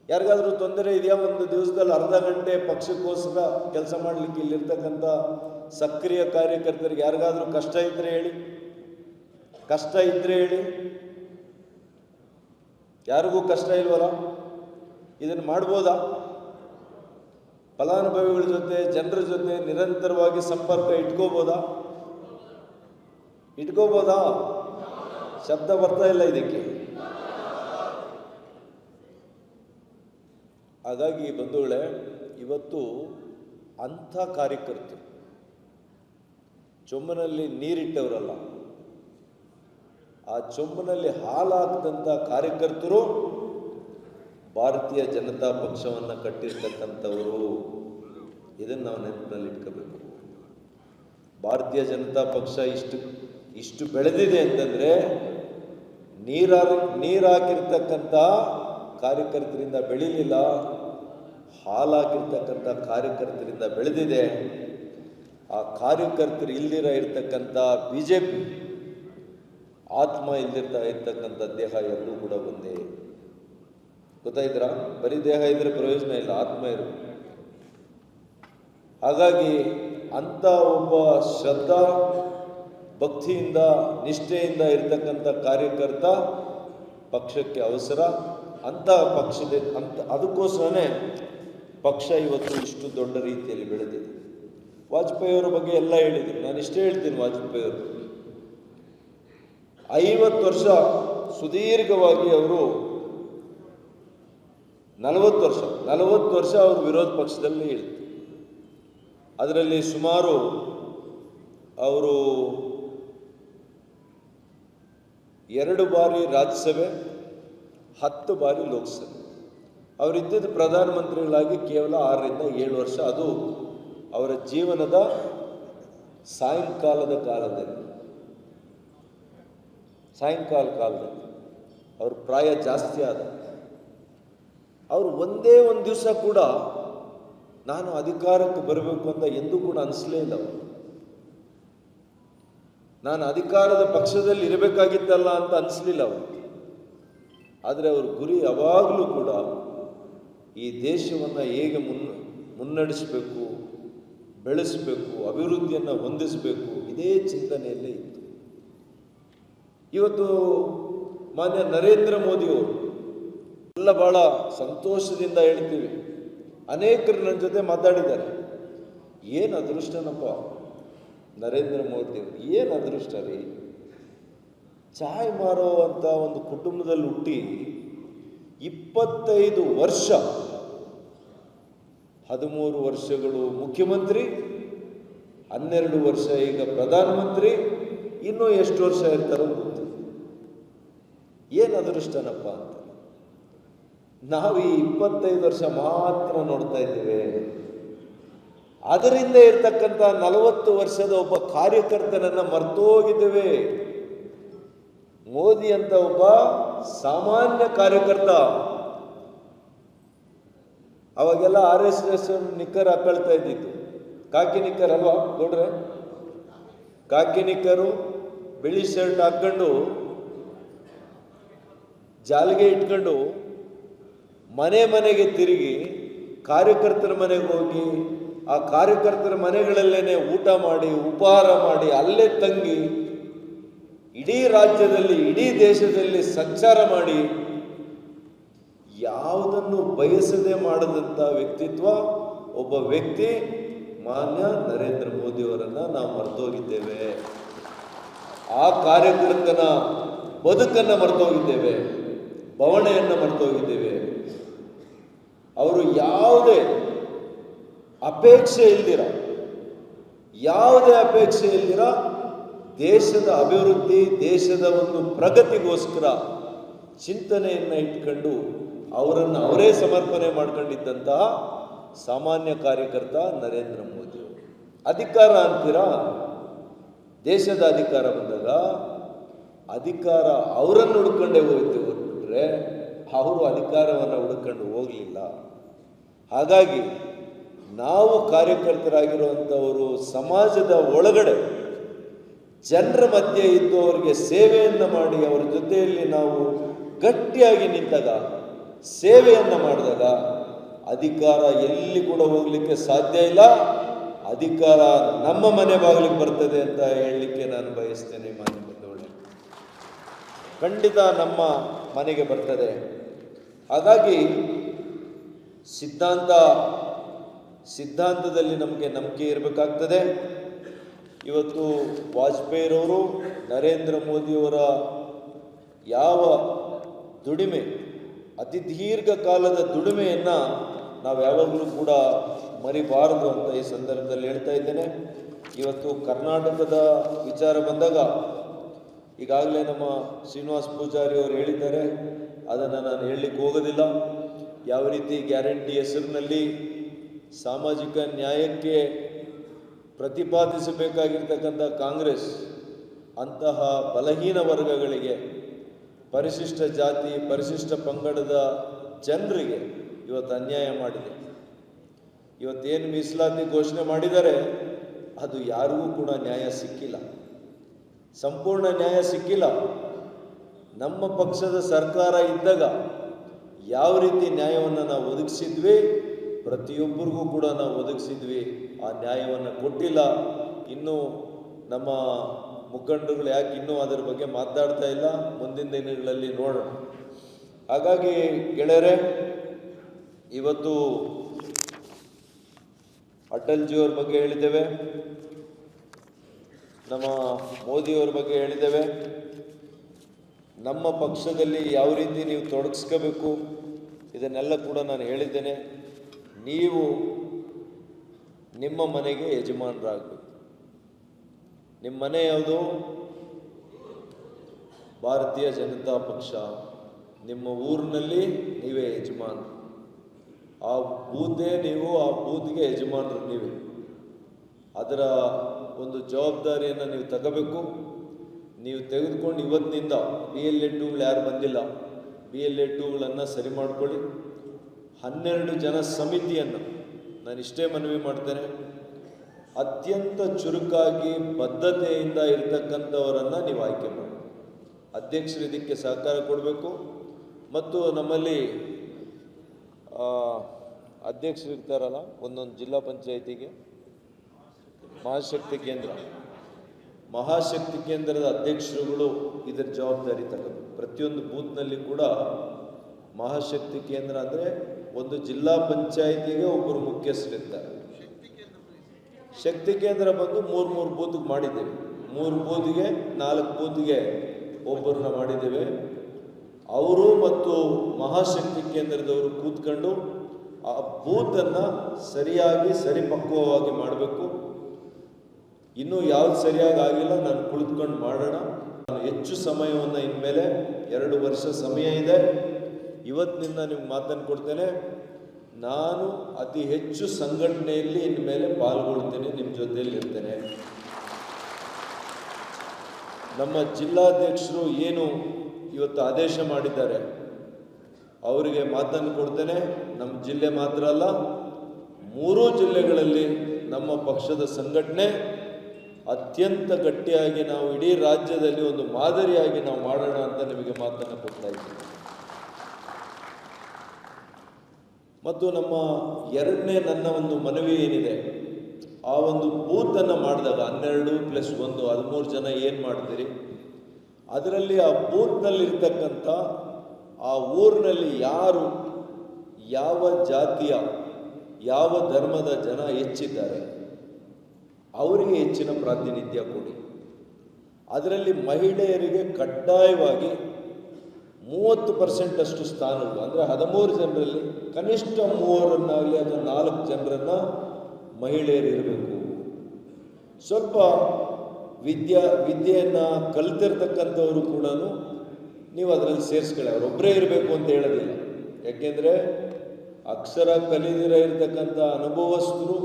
ಯಾರಿಗಾದ್ರೂ ತೊಂದರೆ ಇದೆಯಾ? ಒಂದು ದಿವಸದಲ್ಲಿ ಅರ್ಧ ಗಂಟೆ ಪಕ್ಷಕ್ಕೋಸ್ಕರ ಕೆಲಸ ಮಾಡಲಿಕ್ಕೆ ಇಲ್ಲಿರ್ತಕ್ಕಂಥ ಸಕ್ರಿಯ ಕಾರ್ಯಕರ್ತರಿಗೆ ಯಾರಿಗಾದ್ರೂ ಕಷ್ಟ ಇದ್ದರೆ ಹೇಳಿ, ಕಷ್ಟ ಇದ್ದರೆ ಹೇಳಿ. ಯಾರಿಗೂ ಕಷ್ಟ ಇಲ್ವಲ್ಲ? ಇದನ್ನು ಮಾಡ್ಬೋದಾ? ಫಲಾನುಭವಿಗಳ ಜೊತೆ, ಜನರ ಜೊತೆ ನಿರಂತರವಾಗಿ ಸಂಪರ್ಕ ಇಟ್ಕೋಬೋದಾ? ಶಬ್ದ ಬರ್ತಾ ಇಲ್ಲ ಇದಕ್ಕೆ. ಹಾಗಾಗಿ ಬಂಧುಗಳೇ, ಇವತ್ತು ಅಂಥ ಕಾರ್ಯಕರ್ತರು, ಚೊಂಬನಲ್ಲಿ ನೀರಿಟ್ಟವರಲ್ಲ, ಆ ಚೊಂಬನಲ್ಲಿ ಹಾಲಾಗದಂಥ ಕಾರ್ಯಕರ್ತರು ಭಾರತೀಯ ಜನತಾ ಪಕ್ಷವನ್ನು ಕಟ್ಟಿರ್ತಕ್ಕಂಥವರು. ಇದನ್ನು ನಾವು ನೆನಪಿನಲ್ಲಿ ಇಟ್ಕೋಬೇಕು. ಭಾರತೀಯ ಜನತಾ ಪಕ್ಷ ಇಷ್ಟು ಬೆಳೆದಿದೆ ಅಂತಂದರೆ ನೀರಾಕಿರ್ತಕ್ಕಂಥ ಕಾರ್ಯಕರ್ತರಿಂದ ಬೆಳೀಲಿಲ್ಲ, ಹಾಲಾಕಿರ್ತಕ್ಕಂಥ ಕಾರ್ಯಕರ್ತರಿಂದ ಬೆಳೆದಿದೆ. ಆ ಕಾರ್ಯಕರ್ತರು ಇರ್ತಕ್ಕಂಥ BJP ಆತ್ಮ ಇರ್ತಕ್ಕಂಥ ದೇಹ ಎಲ್ಲೂ ಕೂಡ ಒಂದೇ. ಗೊತ್ತಾಯ್ತರ? ಬರೀ ದೇಹ ಇದ್ರೆ ಪ್ರಯೋಜನ ಇಲ್ಲ, ಆತ್ಮ ಇರಬೇಕು. ಹಾಗಾಗಿ ಅಂಥ ಒಬ್ಬ ಶ್ರದ್ಧಾ ಭಕ್ತಿಯಿಂದ ನಿಷ್ಠೆಯಿಂದ ಇರ್ತಕ್ಕಂಥ ಕಾರ್ಯಕರ್ತ ಪಕ್ಷಕ್ಕೆ ಅವಸರ. ಅಂಥ ಅದಕ್ಕೋಸ್ಕರನೇ ಪಕ್ಷ ಇವತ್ತು ಇಷ್ಟು ದೊಡ್ಡ ರೀತಿಯಲ್ಲಿ ಬೆಳೆದಿದೆ. ವಾಜಪೇಯಿ ಅವರ ಬಗ್ಗೆ ಎಲ್ಲ ಹೇಳಿದ್ರು, ನಾನು ಇಷ್ಟೇ ಹೇಳ್ತೀನಿ. ವಾಜಪೇಯಿ ಅವರು 50 ವರ್ಷ ಸುದೀರ್ಘವಾಗಿ ಅವರು 40 ವರ್ಷ ಅವರು ವಿರೋಧ ಪಕ್ಷದಲ್ಲಿ ಇಳಿದ್ರು. ಅದರಲ್ಲಿ ಸುಮಾರು ಅವರು 2 ಬಾರಿ ರಾಜ್ಯಸಭೆ, 10 ಬಾರಿ ಲೋಕಸಭೆ. ಅವರಿದ್ದ ಪ್ರಧಾನಮಂತ್ರಿಗಳಾಗಿ ಕೇವಲ 6ರಿಂದ 7 ವರ್ಷ. ಅದು ಅವರ ಜೀವನದ ಸಾಯಂಕಾಲದ ಕಾಲದಲ್ಲಿ ಅವ್ರ ಪ್ರಾಯ ಜಾಸ್ತಿ ಆದ. ಅವರು ಒಂದೇ ಒಂದು ದಿವಸ ಕೂಡ ನಾನು ಅಧಿಕಾರಕ್ಕೆ ಬರಬೇಕು ಅಂತ ಎಂದೂ ಕೂಡ ಅನಿಸಲೇ ಇಲ್ಲ. ನಾನು ಅಧಿಕಾರದ ಪಕ್ಷದಲ್ಲಿ ಇರಬೇಕಾಗಿತ್ತಲ್ಲ ಅಂತ ಅನಿಸ್ಲಿಲ್ಲ ಅವರು. ಆದರೆ ಅವ್ರ ಗುರಿ ಯಾವಾಗಲೂ ಕೂಡ ಈ ದೇಶವನ್ನು ಹೇಗೆ ಮುನ್ನಡೆಸಬೇಕು, ಬೆಳೆಸಬೇಕು, ಅಭಿವೃದ್ಧಿಯನ್ನು ಹೊಂದಿಸಬೇಕು, ಇದೇ ಚಿಂತನೆಯಲ್ಲೇ ಇತ್ತು. ಇವತ್ತು ಮಾನ್ಯ ನರೇಂದ್ರ ಮೋದಿಯವರು ಎಲ್ಲ ಬಹಳ ಸಂತೋಷದಿಂದ ಹೇಳ್ತೀವಿ, ಅನೇಕರು ನನ್ನ ಜೊತೆ ಮಾತಾಡಿದ್ದಾರೆ. ಏನು ಅದೃಷ್ಟನಪ್ಪ ನರೇಂದ್ರ ಮೋದಿಯವರು, ಏನು ಅದೃಷ್ಟ ರೀ. ಚಾಯ್ ಮಾರೋ ಅಂತ ಒಂದು ಕುಟುಂಬದಲ್ಲಿ ಹುಟ್ಟಿ 25 ವರ್ಷ, 13 ವರ್ಷಗಳು ಮುಖ್ಯಮಂತ್ರಿ, 12 ವರ್ಷ ಈಗ ಪ್ರಧಾನಮಂತ್ರಿ, ಇನ್ನೂ ಎಷ್ಟು ವರ್ಷ ಇರ್ತಾರೋ ಗೊತ್ತಿಲ್ಲ. ಏನು ಅದೃಷ್ಟನಪ್ಪ ಅಂತ. ನಾವು ಈ 25 ವರ್ಷ ಮಾತ್ರ ನೋಡ್ತಾ ಇದ್ದೇವೆ. ಅದರಿಂದ ಇರ್ತಕ್ಕಂಥ 40 ವರ್ಷದ ಒಬ್ಬ ಕಾರ್ಯಕರ್ತನನ್ನ ಮರ್ತೋಗಿದ್ದೇವೆ. ಮೋದಿ ಅಂತ ಒಬ್ಬ ಸಾಮಾನ್ಯ ಕಾರ್ಯಕರ್ತ, ಅವಾಗೆಲ್ಲ RSS ನಿಕ್ಕರ್ ಹಾಕೊಳ್ತಾ ಇದ್ದಿತ್ತು. ಕಾಕಿ ನಿಕ್ಕರ್ ಅಲ್ವಾ ನೋಡ್ರೆ, ಕಾಕಿ ನಿಕ್ಕರು, ಬಿಳಿ ಶರ್ಟ್ ಹಾಕೊಂಡು, ಜಾಲಿಗೆ ಇಟ್ಕೊಂಡು ಮನೆ ಮನೆಗೆ ತಿರುಗಿ ಕಾರ್ಯಕರ್ತರ ಮನೆಗೆ ಹೋಗಿ ಆ ಕಾರ್ಯಕರ್ತರ ಮನೆಗಳಲ್ಲೇನೆ ಊಟ ಮಾಡಿ, ಉಪಹಾರ ಮಾಡಿ, ಅಲ್ಲೇ ತಂಗಿ ಇಡೀ ರಾಜ್ಯದಲ್ಲಿ, ಇಡೀ ದೇಶದಲ್ಲಿ ಸಂಚಾರ ಮಾಡಿ ಯಾವುದನ್ನು ಬಯಸದೆ ಮಾಡದಂಥ ವ್ಯಕ್ತಿತ್ವ ಒಬ್ಬ ವ್ಯಕ್ತಿ ಮಾನ್ಯ ನರೇಂದ್ರ ಮೋದಿಯವರನ್ನ ನಾವು ಮರ್ತೋಗಿದ್ದೇವೆ. ಆ ಕಾರ್ಯಕರ್ತನ ಬದುಕನ್ನು ಮರ್ತೋಗಿದ್ದೇವೆ, ಬವಣೆಯನ್ನು ಮರ್ತೋಗಿದ್ದೇವೆ. ಅವರು ಯಾವುದೇ ಅಪೇಕ್ಷೆ ಇಲ್ದಿರ ದೇಶದ ಅಭಿವೃದ್ಧಿ, ದೇಶದ ಒಂದು ಪ್ರಗತಿಗೋಸ್ಕರ ಚಿಂತನೆಯನ್ನು ಇಟ್ಕೊಂಡು ಅವರನ್ನು ಅವರೇ ಸಮರ್ಪಣೆ ಮಾಡ್ಕೊಂಡಿದ್ದಂತಹ ಸಾಮಾನ್ಯ ಕಾರ್ಯಕರ್ತ ನರೇಂದ್ರ ಮೋದಿ. ಅಧಿಕಾರ ಅಂತೀರಾ, ದೇಶದ ಅಧಿಕಾರ ಬಂದಾಗ ಅಧಿಕಾರ ಅವರನ್ನು ಹುಡ್ಕೊಂಡೇ ಹೋಯ್ತು ಹೊರಟ್ರೆ ಅವರು ಅಧಿಕಾರವನ್ನು ಹುಡ್ಕೊಂಡು ಹೋಗಲಿಲ್ಲ. ಹಾಗಾಗಿ ನಾವು ಕಾರ್ಯಕರ್ತರಾಗಿರುವಂಥವರು ಸಮಾಜದ ಒಳಗಡೆ ಜನರ ಮಧ್ಯೆ ಇದ್ದು ಅವರಿಗೆ ಸೇವೆಯನ್ನು ಮಾಡಿ ಅವರ ಜೊತೆಯಲ್ಲಿ ನಾವು ಗಟ್ಟಿಯಾಗಿ ನಿಂತಾಗ, ಸೇವೆಯನ್ನು ಮಾಡಿದಾಗ ಅಧಿಕಾರ ಎಲ್ಲಿ ಕೂಡ ಹೋಗ್ಲಿಕ್ಕೆ ಸಾಧ್ಯ ಇಲ್ಲ. ಅಧಿಕಾರ ನಮ್ಮ ಮನೆ ಬಾಗಿಲಿಗೆ ಬರ್ತದೆ ಅಂತ ಹೇಳಲಿಕ್ಕೆ ನಾನು ಬಯಸ್ತೇನೆ. ಮಾನ್ಯ ಬಂಧುಗಳೇ, ಖಂಡಿತ ನಮ್ಮ ಮನೆಗೆ ಬರ್ತದೆ. ಹಾಗಾಗಿ ಸಿದ್ಧಾಂತದಲ್ಲಿ ನಮಗೆ ನಂಬಿಕೆ ಇರಬೇಕಾಗ್ತದೆ. ಇವತ್ತು ವಾಜಪೇಯಿರವರು ನರೇಂದ್ರ ಮೋದಿಯವರ ಯಾವ ದುಡಿಮೆ, ಅತಿ ದೀರ್ಘ ಕಾಲದ ದುಡಿಮೆಯನ್ನು ನಾವು ಯಾವಾಗಲೂ ಕೂಡ ಮರಿಬಾರದು ಅಂತ ಈ ಸಂದರ್ಭದಲ್ಲಿ ಹೇಳ್ತಾ ಇದ್ದೇನೆ. ಇವತ್ತು ಕರ್ನಾಟಕದ ವಿಚಾರ ಬಂದಾಗ ಈಗಾಗಲೇ ನಮ್ಮ ಶ್ರೀನಿವಾಸ್ ಪೂಜಾರಿ ಅವರು ಹೇಳಿದ್ದಾರೆ, ಅದನ್ನು ನಾನು ಹೇಳಲಿಕ್ಕೆ ಹೋಗೋದಿಲ್ಲ. ಯಾವ ರೀತಿ ಗ್ಯಾರಂಟಿ ಹೆಸರಿನಲ್ಲಿ ಸಾಮಾಜಿಕ ನ್ಯಾಯಕ್ಕೆ ಪ್ರತಿಪಾದಿಸಬೇಕಾಗಿರ್ತಕ್ಕಂಥ ಕಾಂಗ್ರೆಸ್ ಅಂತಹ ಬಲಹೀನ ವರ್ಗಗಳಿಗೆ, ಪರಿಶಿಷ್ಟ ಜಾತಿ, ಪರಿಶಿಷ್ಟ ಪಂಗಡದ ಜನರಿಗೆ ಇವತ್ತು ಅನ್ಯಾಯ ಮಾಡಿದೆ. ಇವತ್ತೇನು ಮೀಸಲಾತಿ ಘೋಷಣೆ ಮಾಡಿದ್ದಾರೆ ಅದು ಯಾರಿಗೂ ಕೂಡ ನ್ಯಾಯ ಸಿಕ್ಕಿಲ್ಲ, ಸಂಪೂರ್ಣ ನ್ಯಾಯ ಸಿಕ್ಕಿಲ್ಲ. ನಮ್ಮ ಪಕ್ಷದ ಸರ್ಕಾರ ಇದ್ದಾಗ ಯಾವ ರೀತಿ ನ್ಯಾಯವನ್ನು ನಾವು ಒದಗಿಸಿದ್ವಿ, ಪ್ರತಿಯೊಬ್ಬರಿಗೂ ಕೂಡ ನಾವು ಒದಗಿಸಿದ್ವಿ. ಆ ನ್ಯಾಯವನ್ನು ಕೊಟ್ಟಿಲ್ಲ. ಇನ್ನು ನಮ್ಮ ಮುಖಂಡರುಗಳು ಯಾಕೆ ಇನ್ನೂ ಅದರ ಬಗ್ಗೆ ಮಾತಾಡ್ತಾ ಇಲ್ಲ, ಮುಂದಿನ ದಿನಗಳಲ್ಲಿ ನೋಡೋಣ. ಹಾಗಾಗಿ ಗೆಳೆಯರೇ, ಇವತ್ತು ಅಟಲ್ಜಿಯವ್ರ ಬಗ್ಗೆ ಹೇಳಿದ್ದೇವೆ, ನಮ್ಮ ಮೋದಿಯವ್ರ ಬಗ್ಗೆ ಹೇಳಿದ್ದೇವೆ. ನಮ್ಮ ಪಕ್ಷದಲ್ಲಿ ಯಾವ ರೀತಿ ನೀವು ತೊಡಗಿಸ್ಕೋಬೇಕು ಇದನ್ನೆಲ್ಲ ಕೂಡ ನಾನು ಹೇಳಿದ್ದೇನೆ. ನೀವು ನಿಮ್ಮ ಮನೆಗೆ ಯಜಮಾನರಾಗಬೇಕು. ನಿಮ್ಮ ಮನೆ ಯಾವುದು? ಭಾರತೀಯ ಜನತಾ ಪಕ್ಷ. ನಿಮ್ಮ ಊರಿನಲ್ಲಿ ನೀವೇ ಯಜಮಾನ. ಆ ಬೂದೇ ನೀವು, ಆ ಬೂತ್ಗೆ ಯಜಮಾನರು ನೀವೇ. ಅದರ ಒಂದು ಜವಾಬ್ದಾರಿಯನ್ನು ನೀವು ತಗೋಬೇಕು. ನೀವು ತೆಗೆದುಕೊಂಡು ಇವತ್ತಿನಿಂದ BLA 2ಗಳು ಯಾರು ಬಂದಿಲ್ಲ, BLA 2ಗಳನ್ನು ಸರಿ ಮಾಡಿಕೊಳ್ಳಿ. 12 ಜನ ಸಮಿತಿಯನ್ನು ನಾನು ಇಷ್ಟೇ ಮನವಿ ಮಾಡ್ತೇನೆ, ಅತ್ಯಂತ ಚುರುಕಾಗಿ ಬದ್ಧತೆಯಿಂದ ಇರತಕ್ಕಂಥವರನ್ನು ನೀವು ಆಯ್ಕೆ ಮಾಡಿ. ಅಧ್ಯಕ್ಷರು ಇದಕ್ಕೆ ಸಹಕಾರ ಕೊಡಬೇಕು. ಮತ್ತು ನಮ್ಮಲ್ಲಿ ಅಧ್ಯಕ್ಷರು ಇರ್ತಾರಲ್ಲ ಒಂದೊಂದು ಜಿಲ್ಲಾ ಪಂಚಾಯಿತಿಗೆ, ಮಹಾಶಕ್ತಿ ಕೇಂದ್ರದ ಅಧ್ಯಕ್ಷರುಗಳು ಇದರ ಜವಾಬ್ದಾರಿ ತಗೋಬೇಕು. ಪ್ರತಿಯೊಂದು ಬೂತ್ನಲ್ಲಿ ಕೂಡ ಮಹಾಶಕ್ತಿ ಕೇಂದ್ರ ಅಂದರೆ ಒಂದು ಜಿಲ್ಲಾ ಪಂಚಾಯಿತಿಗೆ ಒಬ್ಬರು ಮುಖ್ಯಸ್ಥರಿರ್ತಾರೆ. ಶಕ್ತಿ ಕೇಂದ್ರ ಬಂದು 3 ಬೂತ್ಗೆ ಮಾಡಿದ್ದೇವೆ. 3 ಬೂತ್ಗೆ 4 ಬೂತ್ಗೆ ಒಬ್ಬರನ್ನ ಮಾಡಿದ್ದೇವೆ. ಅವರು ಮತ್ತು ಮಹಾಶಕ್ತಿ ಕೇಂದ್ರದವರು ಕೂತ್ಕೊಂಡು ಆ ಬೂತನ್ನು ಸರಿಯಾಗಿ ಸರಿಪಕ್ವವಾಗಿ ಮಾಡಬೇಕು. ಇನ್ನೂ ಯಾವ್ದು ಸರಿಯಾಗಿ ಆಗಿಲ್ಲ, ನಾನು ಕುಳಿತುಕೊಂಡು ಮಾಡೋಣ. ನಾನು ಹೆಚ್ಚು ಸಮಯವನ್ನು ಇನ್ಮೇಲೆ 2 ವರ್ಷ ಸಮಯ ಇದೆ. ಇವತ್ತಿನಿಂದ ನಿಮ್ಗೆ ಮಾತನ್ನು ಕೊಡ್ತೇನೆ, ನಾನು ಅತಿ ಹೆಚ್ಚು ಸಂಘಟನೆಯಲ್ಲಿ ಇನ್ಮೇಲೆ ಪಾಲ್ಗೊಳ್ತೇನೆ, ನಿಮ್ಮ ಜೊತೆಯಲ್ಲಿ ಇರ್ತೇನೆ. ನಮ್ಮ ಜಿಲ್ಲಾಧ್ಯಕ್ಷರು ಏನು ಇವತ್ತು ಆದೇಶ ಮಾಡಿದ್ದಾರೆ ಅವರಿಗೆ ಮಾತನ್ನು ಕೊಡ್ತೇನೆ. ನಮ್ಮ ಜಿಲ್ಲೆ ಮಾತ್ರ ಅಲ್ಲ, 3 ಜಿಲ್ಲೆಗಳಲ್ಲಿ ನಮ್ಮ ಪಕ್ಷದ ಸಂಘಟನೆ ಅತ್ಯಂತ ಗಟ್ಟಿಯಾಗಿ ನಾವು ಇಡೀ ರಾಜ್ಯದಲ್ಲಿ ಒಂದು ಮಾದರಿಯಾಗಿ ನಾವು ಮಾಡೋಣ ಅಂತ ನಿಮಗೆ ಮಾತನ್ನು ಕೊಡ್ತಾ ಇದ್ದೀವಿ. ಮತ್ತು ನಮ್ಮ ಎರಡನೇ ನನ್ನ ಒಂದು ಮನವಿ ಏನಿದೆ, ಆ ಒಂದು ಬೂತನ್ನು ಮಾಡಿದಾಗ 12+1 13 ಜನ ಏನು ಮಾಡ್ತೀರಿ, ಅದರಲ್ಲಿ ಆ ಬೂತ್ನಲ್ಲಿರ್ತಕ್ಕಂಥ ಆ ಊರಿನಲ್ಲಿ ಯಾರು ಯಾವ ಜಾತಿಯ ಯಾವ ಧರ್ಮದ ಜನ ಹೆಚ್ಚಿದ್ದಾರೆ ಅವರಿಗೆ ಹೆಚ್ಚಿನ ಪ್ರಾತಿನಿಧ್ಯ ಕೊಡಿ. ಅದರಲ್ಲಿ ಮಹಿಳೆಯರಿಗೆ ಕಡ್ಡಾಯವಾಗಿ 30% ಅಷ್ಟು ಸ್ಥಾನಗಳು, ಅಂದರೆ 13 ಜನರಲ್ಲಿ ಕನಿಷ್ಠ 3ರನ್ನಾಗಲಿ ಅಥವಾ 4 ಜನರನ್ನು ಮಹಿಳೆಯರು ಇರಬೇಕು. ಸ್ವಲ್ಪ ವಿದ್ಯೆಯನ್ನು ಕಲಿತಿರ್ತಕ್ಕಂಥವರು ಕೂಡ ನೀವು ಅದರಲ್ಲಿ ಸೇರಿಸ್ಕೊಳ್ಳಿ. ಅವರೊಬ್ಬರೇ ಇರಬೇಕು ಅಂತ ಹೇಳೋದಿಲ್ಲ. ಯಾಕೆಂದರೆ ಅಕ್ಷರ ಕಲಿದಿರ ಇರತಕ್ಕಂಥ ಅನುಭವಸ್ಥರು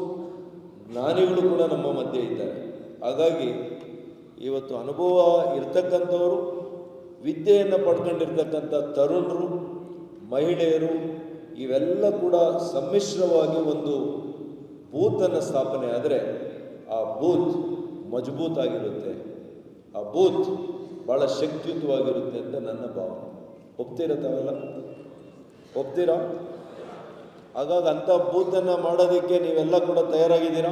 ಜ್ಞಾನಿಗಳು ಕೂಡ ನಮ್ಮ ಮಧ್ಯೆ ಇದ್ದಾರೆ. ಹಾಗಾಗಿ ಇವತ್ತು ಅನುಭವ ಇರ್ತಕ್ಕಂಥವರು, ವಿದ್ಯೆಯನ್ನು ಪಡ್ಕೊಂಡಿರ್ತಕ್ಕಂಥ ತರುಣರು, ಮಹಿಳೆಯರು ಇವೆಲ್ಲ ಕೂಡ ಸಮ್ಮಿಶ್ರವಾಗಿ ಒಂದು ಬೂತನ್ನು ಸ್ಥಾಪನೆ ಆದರೆ ಆ ಬೂತ್ ಮಜಬೂತ್ ಆಗಿರುತ್ತೆ, ಆ ಬೂತ್ ಭಾಳ ಶಕ್ತಿಯುತವಾಗಿರುತ್ತೆ ಅಂತ ನನ್ನ ಭಾವನೆ. ಒಪ್ತೀರಾ ತಾವೆಲ್ಲ? ಒಪ್ತೀರಾ? ಹಾಗಾಗಿ ಅಂಥ ಬೂತನ್ನು ಮಾಡೋದಕ್ಕೆ ನೀವೆಲ್ಲ ಕೂಡ ತಯಾರಾಗಿದ್ದೀರಾ?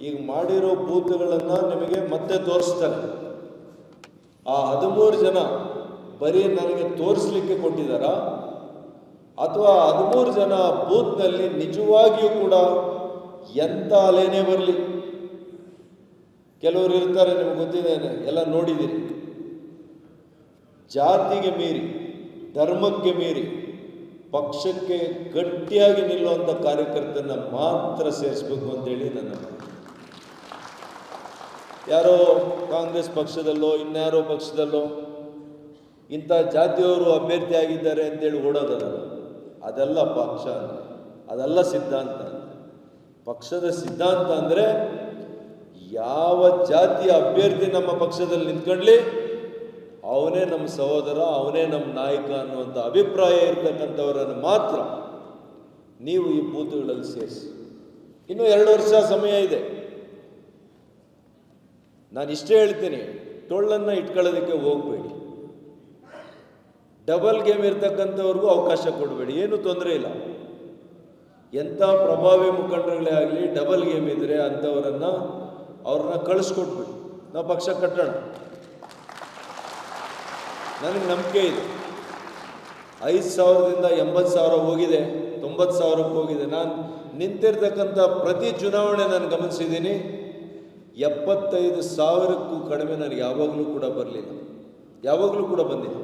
ಈಗ ಮಾಡಿರೋ ಬೂತ್ಗಳನ್ನು ನಿಮಗೆ ಮತ್ತೆ ತೋರಿಸ್ತಾರೆ. ಆ 13 ಜನ ಬರೀ ನನಗೆ ತೋರಿಸ್ಲಿಕ್ಕೆ ಕೊಟ್ಟಿದ್ದಾರಾ, ಅಥವಾ 13 ಜನ ಬೂತ್ನಲ್ಲಿ ನಿಜವಾಗಿಯೂ ಕೂಡ ಎಂಥ ಅಲೆನೇ ಬರಲಿ. ಕೆಲವರು ಇರ್ತಾರೆ, ನಿಮ್ಗೆ ಗೊತ್ತಿದ್ದೇನೆ, ಎಲ್ಲ ನೋಡಿದ್ದೀರಿ, ಜಾತಿಗೆ ಮೀರಿ ಧರ್ಮಕ್ಕೆ ಮೀರಿ ಪಕ್ಷಕ್ಕೆ ಗಟ್ಟಿಯಾಗಿ ನಿಲ್ಲುವಂಥ ಕಾರ್ಯಕರ್ತನ ಮಾತ್ರ ಸೇರಿಸಬೇಕು ಅಂತೇಳಿ ನನ್ನ ಯಾರೋ ಕಾಂಗ್ರೆಸ್ ಪಕ್ಷದಲ್ಲೋ ಇನ್ಯಾರೋ ಪಕ್ಷದಲ್ಲೋ ಇಂಥ ಜಾತಿಯವರು ಅಭ್ಯರ್ಥಿ ಆಗಿದ್ದಾರೆ ಅಂತೇಳಿ ಓಡೋದಲ್ಲ. ಅದೆಲ್ಲ ಪಕ್ಷ ಅಂತ, ಅದೆಲ್ಲ ಸಿದ್ಧಾಂತ. ಪಕ್ಷದ ಸಿದ್ಧಾಂತ ಅಂದರೆ ಯಾವ ಜಾತಿಯ ಅಭ್ಯರ್ಥಿ ನಮ್ಮ ಪಕ್ಷದಲ್ಲಿ ನಿಂತ್ಕೊಳ್ಳಿ ಅವನೇ ನಮ್ಮ ಸಹೋದರ, ಅವನೇ ನಮ್ಮ ನಾಯಕ ಅನ್ನುವಂಥ ಅಭಿಪ್ರಾಯ ಇರ್ತಕ್ಕಂಥವರನ್ನು ಮಾತ್ರ ನೀವು ಈ ಬೂತ್ಗಳಲ್ಲಿ ಸೇರಿಸಿ. ಇನ್ನೂ 2 ವರ್ಷ ಸಮಯ ಇದೆ. ನಾನು ಇಷ್ಟೇ ಹೇಳ್ತೀನಿ, ಟೊಳ್ಳನ್ನು ಇಟ್ಕೊಳ್ಳೋದಕ್ಕೆ ಹೋಗಬೇಡಿ. ಡಬಲ್ ಗೇಮ್ ಇರ್ತಕ್ಕಂಥವ್ರಿಗೂ ಅವಕಾಶ ಕೊಡಬೇಡಿ, ಏನೂ ತೊಂದರೆ ಇಲ್ಲ. ಎಂಥ ಪ್ರಭಾವಿ ಮುಖಂಡರುಗಳೇ ಆಗಲಿ, ಡಬಲ್ ಗೇಮ್ ಇದ್ದರೆ ಅವ್ರನ್ನ ಕಳಿಸ್ಕೊಟ್ಬಿಡಿ, ನಾವು ಪಕ್ಷ ಕಟ್ಟೋಣ. ನನಗೆ ನಂಬಿಕೆ ಇದೆ. 5,000ದಿಂದ 80,000 ಹೋಗಿದೆ, 90,000ಕ್ಕೆ ಹೋಗಿದೆ. ನಾನು ನಿಂತಿರ್ತಕ್ಕಂಥ ಪ್ರತಿ ಚುನಾವಣೆ ನಾನು ಗಮನಿಸಿದ್ದೀನಿ, 75,000ಕ್ಕೂ ಕಡಿಮೆ ನನಗೆ ಯಾವಾಗಲೂ ಕೂಡ ಬರಲಿಲ್ಲ, ಯಾವಾಗಲೂ ಕೂಡ ಬಂದಿಲ್ಲ.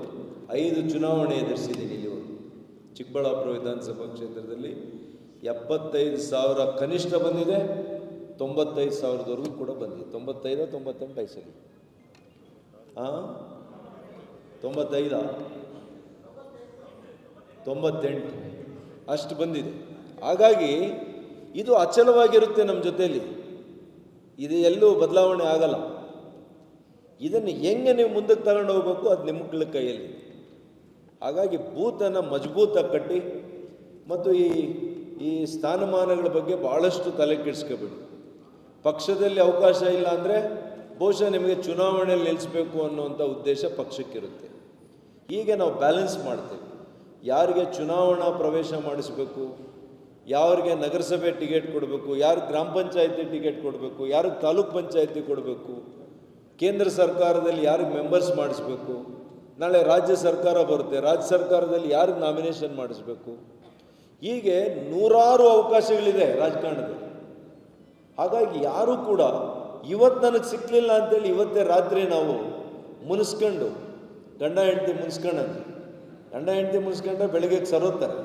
5 ಚುನಾವಣೆ ಎದುರಿಸಿದ್ದೀನಿ ಇಲ್ಲಿವರೆಗೂ. ಚಿಕ್ಕಬಳ್ಳಾಪುರ ವಿಧಾನಸಭಾ ಕ್ಷೇತ್ರದಲ್ಲಿ 75,000 ಕನಿಷ್ಠ ಬಂದಿದೆ, 95,000ವರೆಗೂ ಕೂಡ ಬಂದಿದೆ. 95-98 ಐಸಲಿ 95 98 ಅಷ್ಟು ಬಂದಿದೆ. ಹಾಗಾಗಿ ಇದು ಅಚಲವಾಗಿರುತ್ತೆ ನಮ್ಮ ಜೊತೆಯಲ್ಲಿ, ಇದು ಎಲ್ಲೂ ಬದಲಾವಣೆ ಆಗಲ್ಲ. ಇದನ್ನು ಹೆಂಗೆ ನೀವು ಮುಂದಕ್ಕೆ ತಗೊಂಡು ಹೋಗ್ಬೇಕು ಅದು ನಿಮ್ಮ ಕೈಯಲ್ಲಿ. ಹಾಗಾಗಿ ಬೂತನ್ನು ಮಜಬೂತಾಗಿ ಕಟ್ಟಿ ಮತ್ತು ಈ ಸ್ಥಾನಮಾನಗಳ ಬಗ್ಗೆ ಭಾಳಷ್ಟು ತಲೆ ಕೆಡಿಸ್ಕೋಬೇಡಿ. ಪಕ್ಷದಲ್ಲಿ ಅವಕಾಶ ಇಲ್ಲ ಅಂದರೆ ಬಹುಶಃ ನಿಮಗೆ ಚುನಾವಣೆಯಲ್ಲಿ ನಿಲ್ಲಿಸಬೇಕು ಅನ್ನುವಂಥ ಉದ್ದೇಶ ಪಕ್ಷಕ್ಕಿರುತ್ತೆ. ಹೀಗೆ ನಾವು ಬ್ಯಾಲೆನ್ಸ್ ಮಾಡ್ತೇವೆ. ಯಾರಿಗೆ ಚುನಾವಣಾ ಪ್ರವೇಶ ಮಾಡಿಸಬೇಕು, ಯಾರಿಗೆ ನಗರಸಭೆ ಟಿಕೆಟ್ ಕೊಡಬೇಕು, ಯಾರು ಗ್ರಾಮ ಪಂಚಾಯತಿ ಟಿಕೆಟ್ ಕೊಡಬೇಕು, ಯಾರು ತಾಲೂಕ್ ಪಂಚಾಯತಿ ಕೊಡಬೇಕು, ಕೇಂದ್ರ ಸರ್ಕಾರದಲ್ಲಿ ಯಾರಿಗೆ ಮೆಂಬರ್ಸ್ ಮಾಡಿಸ್ಬೇಕು, ನಾಳೆ ರಾಜ್ಯ ಸರ್ಕಾರ ಬರುತ್ತೆ, ರಾಜ್ಯ ಸರ್ಕಾರದಲ್ಲಿ ಯಾರಿಗೆ ನಾಮಿನೇಷನ್ ಮಾಡಿಸ್ಬೇಕು, ಹೀಗೆ ನೂರಾರು ಅವಕಾಶಗಳಿದೆ ರಾಜಕಾರಣದಲ್ಲಿ. ಹಾಗಾಗಿ ಯಾರೂ ಕೂಡ ಇವತ್ತು ನನಗೆ ಸಿಕ್ಕಲಿಲ್ಲ ಅಂತೇಳಿ ಇವತ್ತೇ ರಾತ್ರಿ ನಾವು ಮುನಿಸ್ಕೊಂಡು ಗಂಡ ಹೆಂಡತಿ ಮುನಿಸ್ಕೊಂಡ್ರೆ ಬೆಳಗ್ಗೆ ಸರೋತಾರೆ.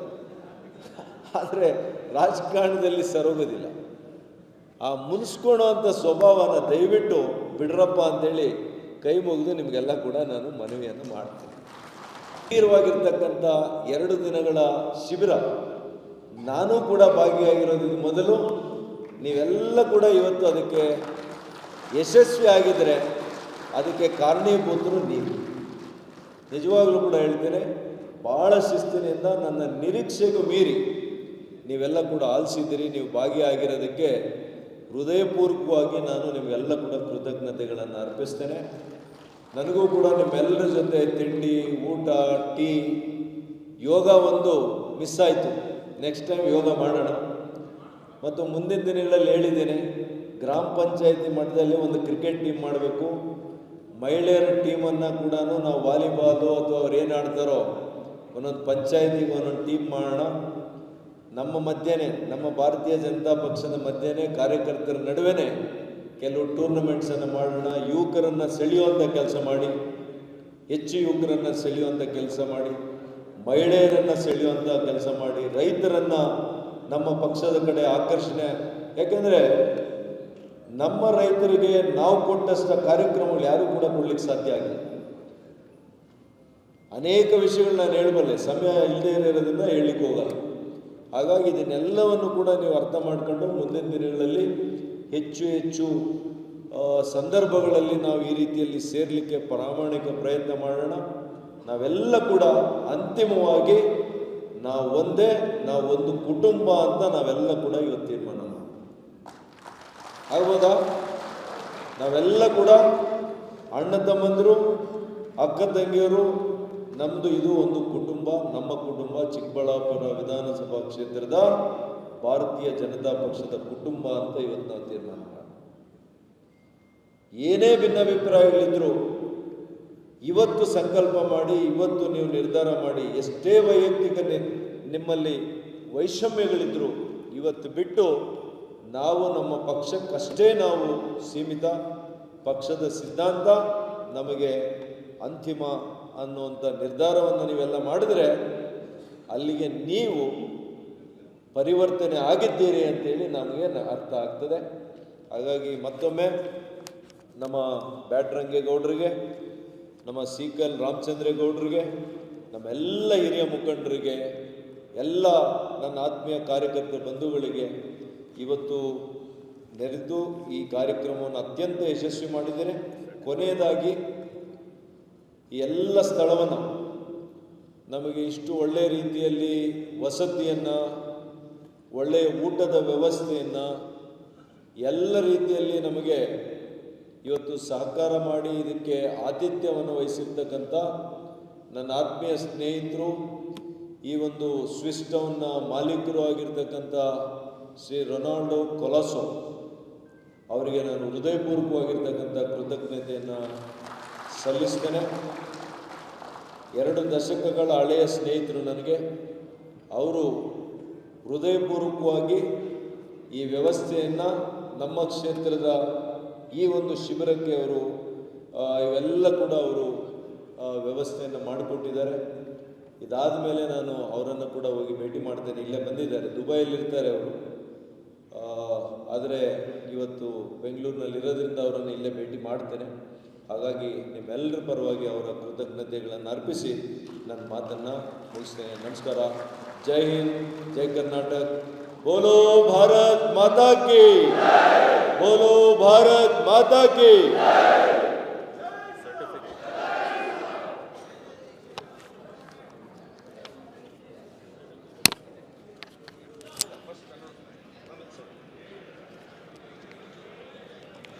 ಆದರೆ ರಾಜಕಾರಣದಲ್ಲಿ ಸರೋಗೋದಿಲ್ಲ. ಆ ಮುನಿಸ್ಕೊಳ್ಳೋ ಅಂಥ ಸ್ವಭಾವನ ದಯವಿಟ್ಟು ಬಿಡ್ರಪ್ಪ ಅಂತೇಳಿ ಕೈ ಮುಗಿದು ನಿಮಗೆಲ್ಲ ಕೂಡ ನಾನು ಮನವಿಯನ್ನು ಮಾಡ್ತೀನಿ. ಗಂಭೀರವಾಗಿರ್ತಕ್ಕಂಥ 2 ದಿನಗಳ ಶಿಬಿರ ನಾನು ಕೂಡ ಭಾಗಿಯಾಗಿರೋದಕ್ಕೆ ಮೊದಲು ನೀವೆಲ್ಲ ಕೂಡ ಇವತ್ತು ಅದಕ್ಕೆ ಯಶಸ್ವಿ ಆಗಿದ್ದರೆ ಅದಕ್ಕೆ ಕಾರಣೀಭೂತರು ನೀವು. ನಿಜವಾಗ್ಲೂ ಕೂಡ ಹೇಳ್ತೇನೆ, ಭಾಳ ಶಿಸ್ತಿನಿಂದ ನನ್ನ ನಿರೀಕ್ಷೆಗೂ ಮೀರಿ ನೀವೆಲ್ಲ ಕೂಡ ಆಲಿಸಿದ್ದೀರಿ. ನೀವು ಭಾಗಿಯಾಗಿರೋದಕ್ಕೆ ಹೃದಯಪೂರ್ವಕವಾಗಿ ನಾನು ನಿಮಗೆಲ್ಲ ಕೂಡ ಕೃತಜ್ಞತೆಗಳನ್ನು ಅರ್ಪಿಸ್ತೇನೆ. ನನಗೂ ಕೂಡ ನಿಮ್ಮೆಲ್ಲರ ಜೊತೆ ತಿಂಡಿ, ಊಟ, ಟೀ, ಯೋಗ ಒಂದು ಮಿಸ್ ಆಯಿತು. ನೆಕ್ಸ್ಟ್ ಟೈಮ್ ಯೋಗ ಮಾಡೋಣ. ಮತ್ತು ಮುಂದಿನ ದಿನಗಳಲ್ಲಿ ಹೇಳಿದ್ದೇನೆ, ಗ್ರಾಮ ಪಂಚಾಯತಿ ಮಟ್ಟದಲ್ಲಿ ಒಂದು ಕ್ರಿಕೆಟ್ ಟೀಮ್ ಮಾಡಬೇಕು. ಮಹಿಳೆಯರ ಟೀಮನ್ನು ಕೂಡ ನಾವು ವಾಲಿಬಾಲು ಅಥವಾ ಅವ್ರು ಏನು ಆಡ್ತಾರೋ ಒಂದೊಂದು ಪಂಚಾಯತಿಗೆ ಒಂದೊಂದು ಟೀಮ್ ಮಾಡೋಣ. ನಮ್ಮ ಮಧ್ಯೆನೇ, ನಮ್ಮ ಭಾರತೀಯ ಜನತಾ ಪಕ್ಷದ ಮಧ್ಯೆನೇ, ಕಾರ್ಯಕರ್ತರ ನಡುವೆ ಕೆಲವು ಟೂರ್ನಮೆಂಟ್ಸನ್ನು ಮಾಡೋಣ. ಯುವಕರನ್ನು ಸೆಳೆಯುವಂಥ ಕೆಲಸ ಮಾಡಿ, ಹೆಚ್ಚು ಯುವಕರನ್ನು ಸೆಳೆಯುವಂಥ ಕೆಲಸ ಮಾಡಿ, ಮಹಿಳೆಯರನ್ನು ಸೆಳೆಯುವಂಥ ಕೆಲಸ ಮಾಡಿ, ರೈತರನ್ನು ನಮ್ಮ ಪಕ್ಷದ ಕಡೆ ಆಕರ್ಷಣೆ. ಯಾಕೆಂದರೆ ನಮ್ಮ ರೈತರಿಗೆ ನಾವು ಕೊಟ್ಟಷ್ಟು ಕಾರ್ಯಕ್ರಮಗಳು ಯಾರೂ ಕೂಡ ಕೊಡ್ಲಿಕ್ಕೆ ಸಾಧ್ಯ ಆಗಿಲ್ಲ. ಅನೇಕ ವಿಷಯಗಳು ನಾನು ಹೇಳಬಲ್ಲೆ, ಸಮಯ ಇಲ್ಲದೇ ಇರೋದ್ರಿಂದ ಹೇಳಲಿಕ್ಕೆ ಹೋಗಲ್ಲ. ಹಾಗಾಗಿ ಇದನ್ನೆಲ್ಲವನ್ನು ಕೂಡ ನೀವು ಅರ್ಥ ಮಾಡಿಕೊಂಡು ಮುಂದಿನ ದಿನಗಳಲ್ಲಿ ಹೆಚ್ಚು ಹೆಚ್ಚು ಸಂದರ್ಭಗಳಲ್ಲಿ ನಾವು ಈ ರೀತಿಯಲ್ಲಿ ಸೇರಲಿಕ್ಕೆ ಪ್ರಾಮಾಣಿಕ ಪ್ರಯತ್ನ ಮಾಡೋಣ. ನಾವೆಲ್ಲ ಕೂಡ ಅಂತಿಮವಾಗಿ ನಾವು ಒಂದು ಕುಟುಂಬ ಅಂತ ನಾವೆಲ್ಲ ಕೂಡ ಇವತ್ತು ತೀರ್ಮಾನ ಮಾಡೋಣ. ಆಗ್ಬೋದಾ? ನಾವೆಲ್ಲ ಕೂಡ ಅಣ್ಣ ತಮ್ಮಂದಿರು, ಅಕ್ಕ ತಂಗಿಯರು, ನಮ್ಮದು ಇದು ಒಂದು ಕುಟುಂಬ, ನಮ್ಮ ಕುಟುಂಬ, ಚಿಕ್ಕಬಳ್ಳಾಪುರ ವಿಧಾನಸಭಾ ಕ್ಷೇತ್ರದ ಭಾರತೀಯ ಜನತಾ ಪಕ್ಷದ ಕುಟುಂಬ ಅಂತ ಇವತ್ತು ನಾವು ತೀರ್ಮಾನ ಮಾಡೋಣ. ಏನೇ ಭಿನ್ನಾಭಿಪ್ರಾಯಗಳಿದ್ರು ಇವತ್ತು ಸಂಕಲ್ಪ ಮಾಡಿ, ಇವತ್ತು ನೀವು ನಿರ್ಧಾರ ಮಾಡಿ, ಎಷ್ಟೇ ವೈಯಕ್ತಿಕ ನಿಮ್ಮಲ್ಲಿ ವೈಷಮ್ಯಗಳಿದ್ರು ಇವತ್ತು ಬಿಟ್ಟು ನಾವು ನಮ್ಮ ಪಕ್ಷಕ್ಕಷ್ಟೇ ನಾವು ಸೀಮಿತ, ಪಕ್ಷದ ಸಿದ್ಧಾಂತ ನಮಗೆ ಅಂತಿಮ ಅನ್ನುವಂಥ ನಿರ್ಧಾರವನ್ನು ನೀವೆಲ್ಲ ಮಾಡಿದ್ರೆ ಅಲ್ಲಿಗೆ ನೀವು ಪರಿವರ್ತನೆ ಆಗಿದ್ದೀರಿ ಅಂತೇಳಿ ನಮಗೆ ಅರ್ಥ ಆಗ್ತದೆ. ಹಾಗಾಗಿ ಮತ್ತೊಮ್ಮೆ ನಮ್ಮ ಬ್ಯಾಟ್ರಂಗೇಗೌಡರಿಗೆ, ನಮ್ಮ ಸೀಕಲ್ ರಾಮಚಂದ್ರೇಗೌಡರಿಗೆ, ನಮ್ಮೆಲ್ಲ ಹಿರಿಯ ಮುಖಂಡರಿಗೆ, ಎಲ್ಲ ನನ್ನ ಆತ್ಮೀಯ ಕಾರ್ಯಕರ್ತರ ಬಂಧುಗಳಿಗೆ ಇವತ್ತು ನೆರೆದು ಈ ಕಾರ್ಯಕ್ರಮವನ್ನು ಅತ್ಯಂತ ಯಶಸ್ವಿ ಮಾಡಿದ್ದೇನೆ. ಕೊನೆಯದಾಗಿ ಈ ಎಲ್ಲ ಸ್ಥಳವನ್ನು ನಮಗೆ ಇಷ್ಟು ಒಳ್ಳೆಯ ರೀತಿಯಲ್ಲಿ ವಸತಿಯನ್ನು, ಒಳ್ಳೆಯ ಊಟದ ವ್ಯವಸ್ಥೆಯನ್ನು, ಎಲ್ಲ ರೀತಿಯಲ್ಲಿ ನಮಗೆ ಇವತ್ತು ಸಹಕಾರ ಮಾಡಿ ಇದಕ್ಕೆ ಆತಿಥ್ಯವನ್ನು ವಹಿಸಿರ್ತಕ್ಕಂಥ ನನ್ನ ಆತ್ಮೀಯ ಸ್ನೇಹಿತರು, ಈ ಒಂದು ಸ್ವಿಸ್ ಟೌನ್ನ ಮಾಲೀಕರು ಆಗಿರ್ತಕ್ಕಂಥ ಶ್ರೀ ರೊನಾಲ್ಡೋ ಕೊಲಾಸೋ ಅವರಿಗೆ ನಾನು ಹೃದಯಪೂರ್ವಕವಾಗಿರ್ತಕ್ಕಂಥ ಕೃತಜ್ಞತೆಯನ್ನು ಸಲ್ಲಿಸ್ತೇನೆ. 2 ದಶಕಗಳ ಹಳೆಯ ಸ್ನೇಹಿತರು ನನಗೆ. ಅವರು ಹೃದಯಪೂರ್ವಕವಾಗಿ ಈ ವ್ಯವಸ್ಥೆಯನ್ನು ನಮ್ಮ ಕ್ಷೇತ್ರದ ಈ ಒಂದು ಶಿಬಿರಕ್ಕೆ ಇವೆಲ್ಲ ಕೂಡ ಅವರು ವ್ಯವಸ್ಥೆಯನ್ನು ಮಾಡಿಕೊಟ್ಟಿದ್ದಾರೆ. ಇದಾದ ಮೇಲೆ ನಾನು ಅವರನ್ನು ಕೂಡ ಹೋಗಿ ಭೇಟಿ ಮಾಡ್ತೇನೆ. ಇಲ್ಲೇ ಬಂದಿದ್ದಾರೆ, ದುಬೈಯಲ್ಲಿರ್ತಾರೆ ಅವರು. ಆದರೆ ಇವತ್ತು ಬೆಂಗಳೂರಿನಲ್ಲಿ ಇರೋದ್ರಿಂದ ಅವರನ್ನು ಇಲ್ಲೇ ಭೇಟಿ ಮಾಡ್ತೇನೆ. ಹಾಗಾಗಿ ನಿಮ್ಮೆಲ್ಲರ ಪರವಾಗಿ ಅವರ ಕೃತಜ್ಞತೆಗಳನ್ನು ಅರ್ಪಿಸಿ ನನ್ನ ಮಾತನ್ನು ಮುಗಿಸ್ತೇನೆ. ನಮಸ್ಕಾರ. ಜೈ ಹಿಂದ್, ಜೈ ಕರ್ನಾಟಕ. ಬೋಲೋ ಭಾರತ್ ಮಾತಾ ಕಿ, ಬೋಲೋ ಭಾರತ್ ಮಾತಾ ಕಿ.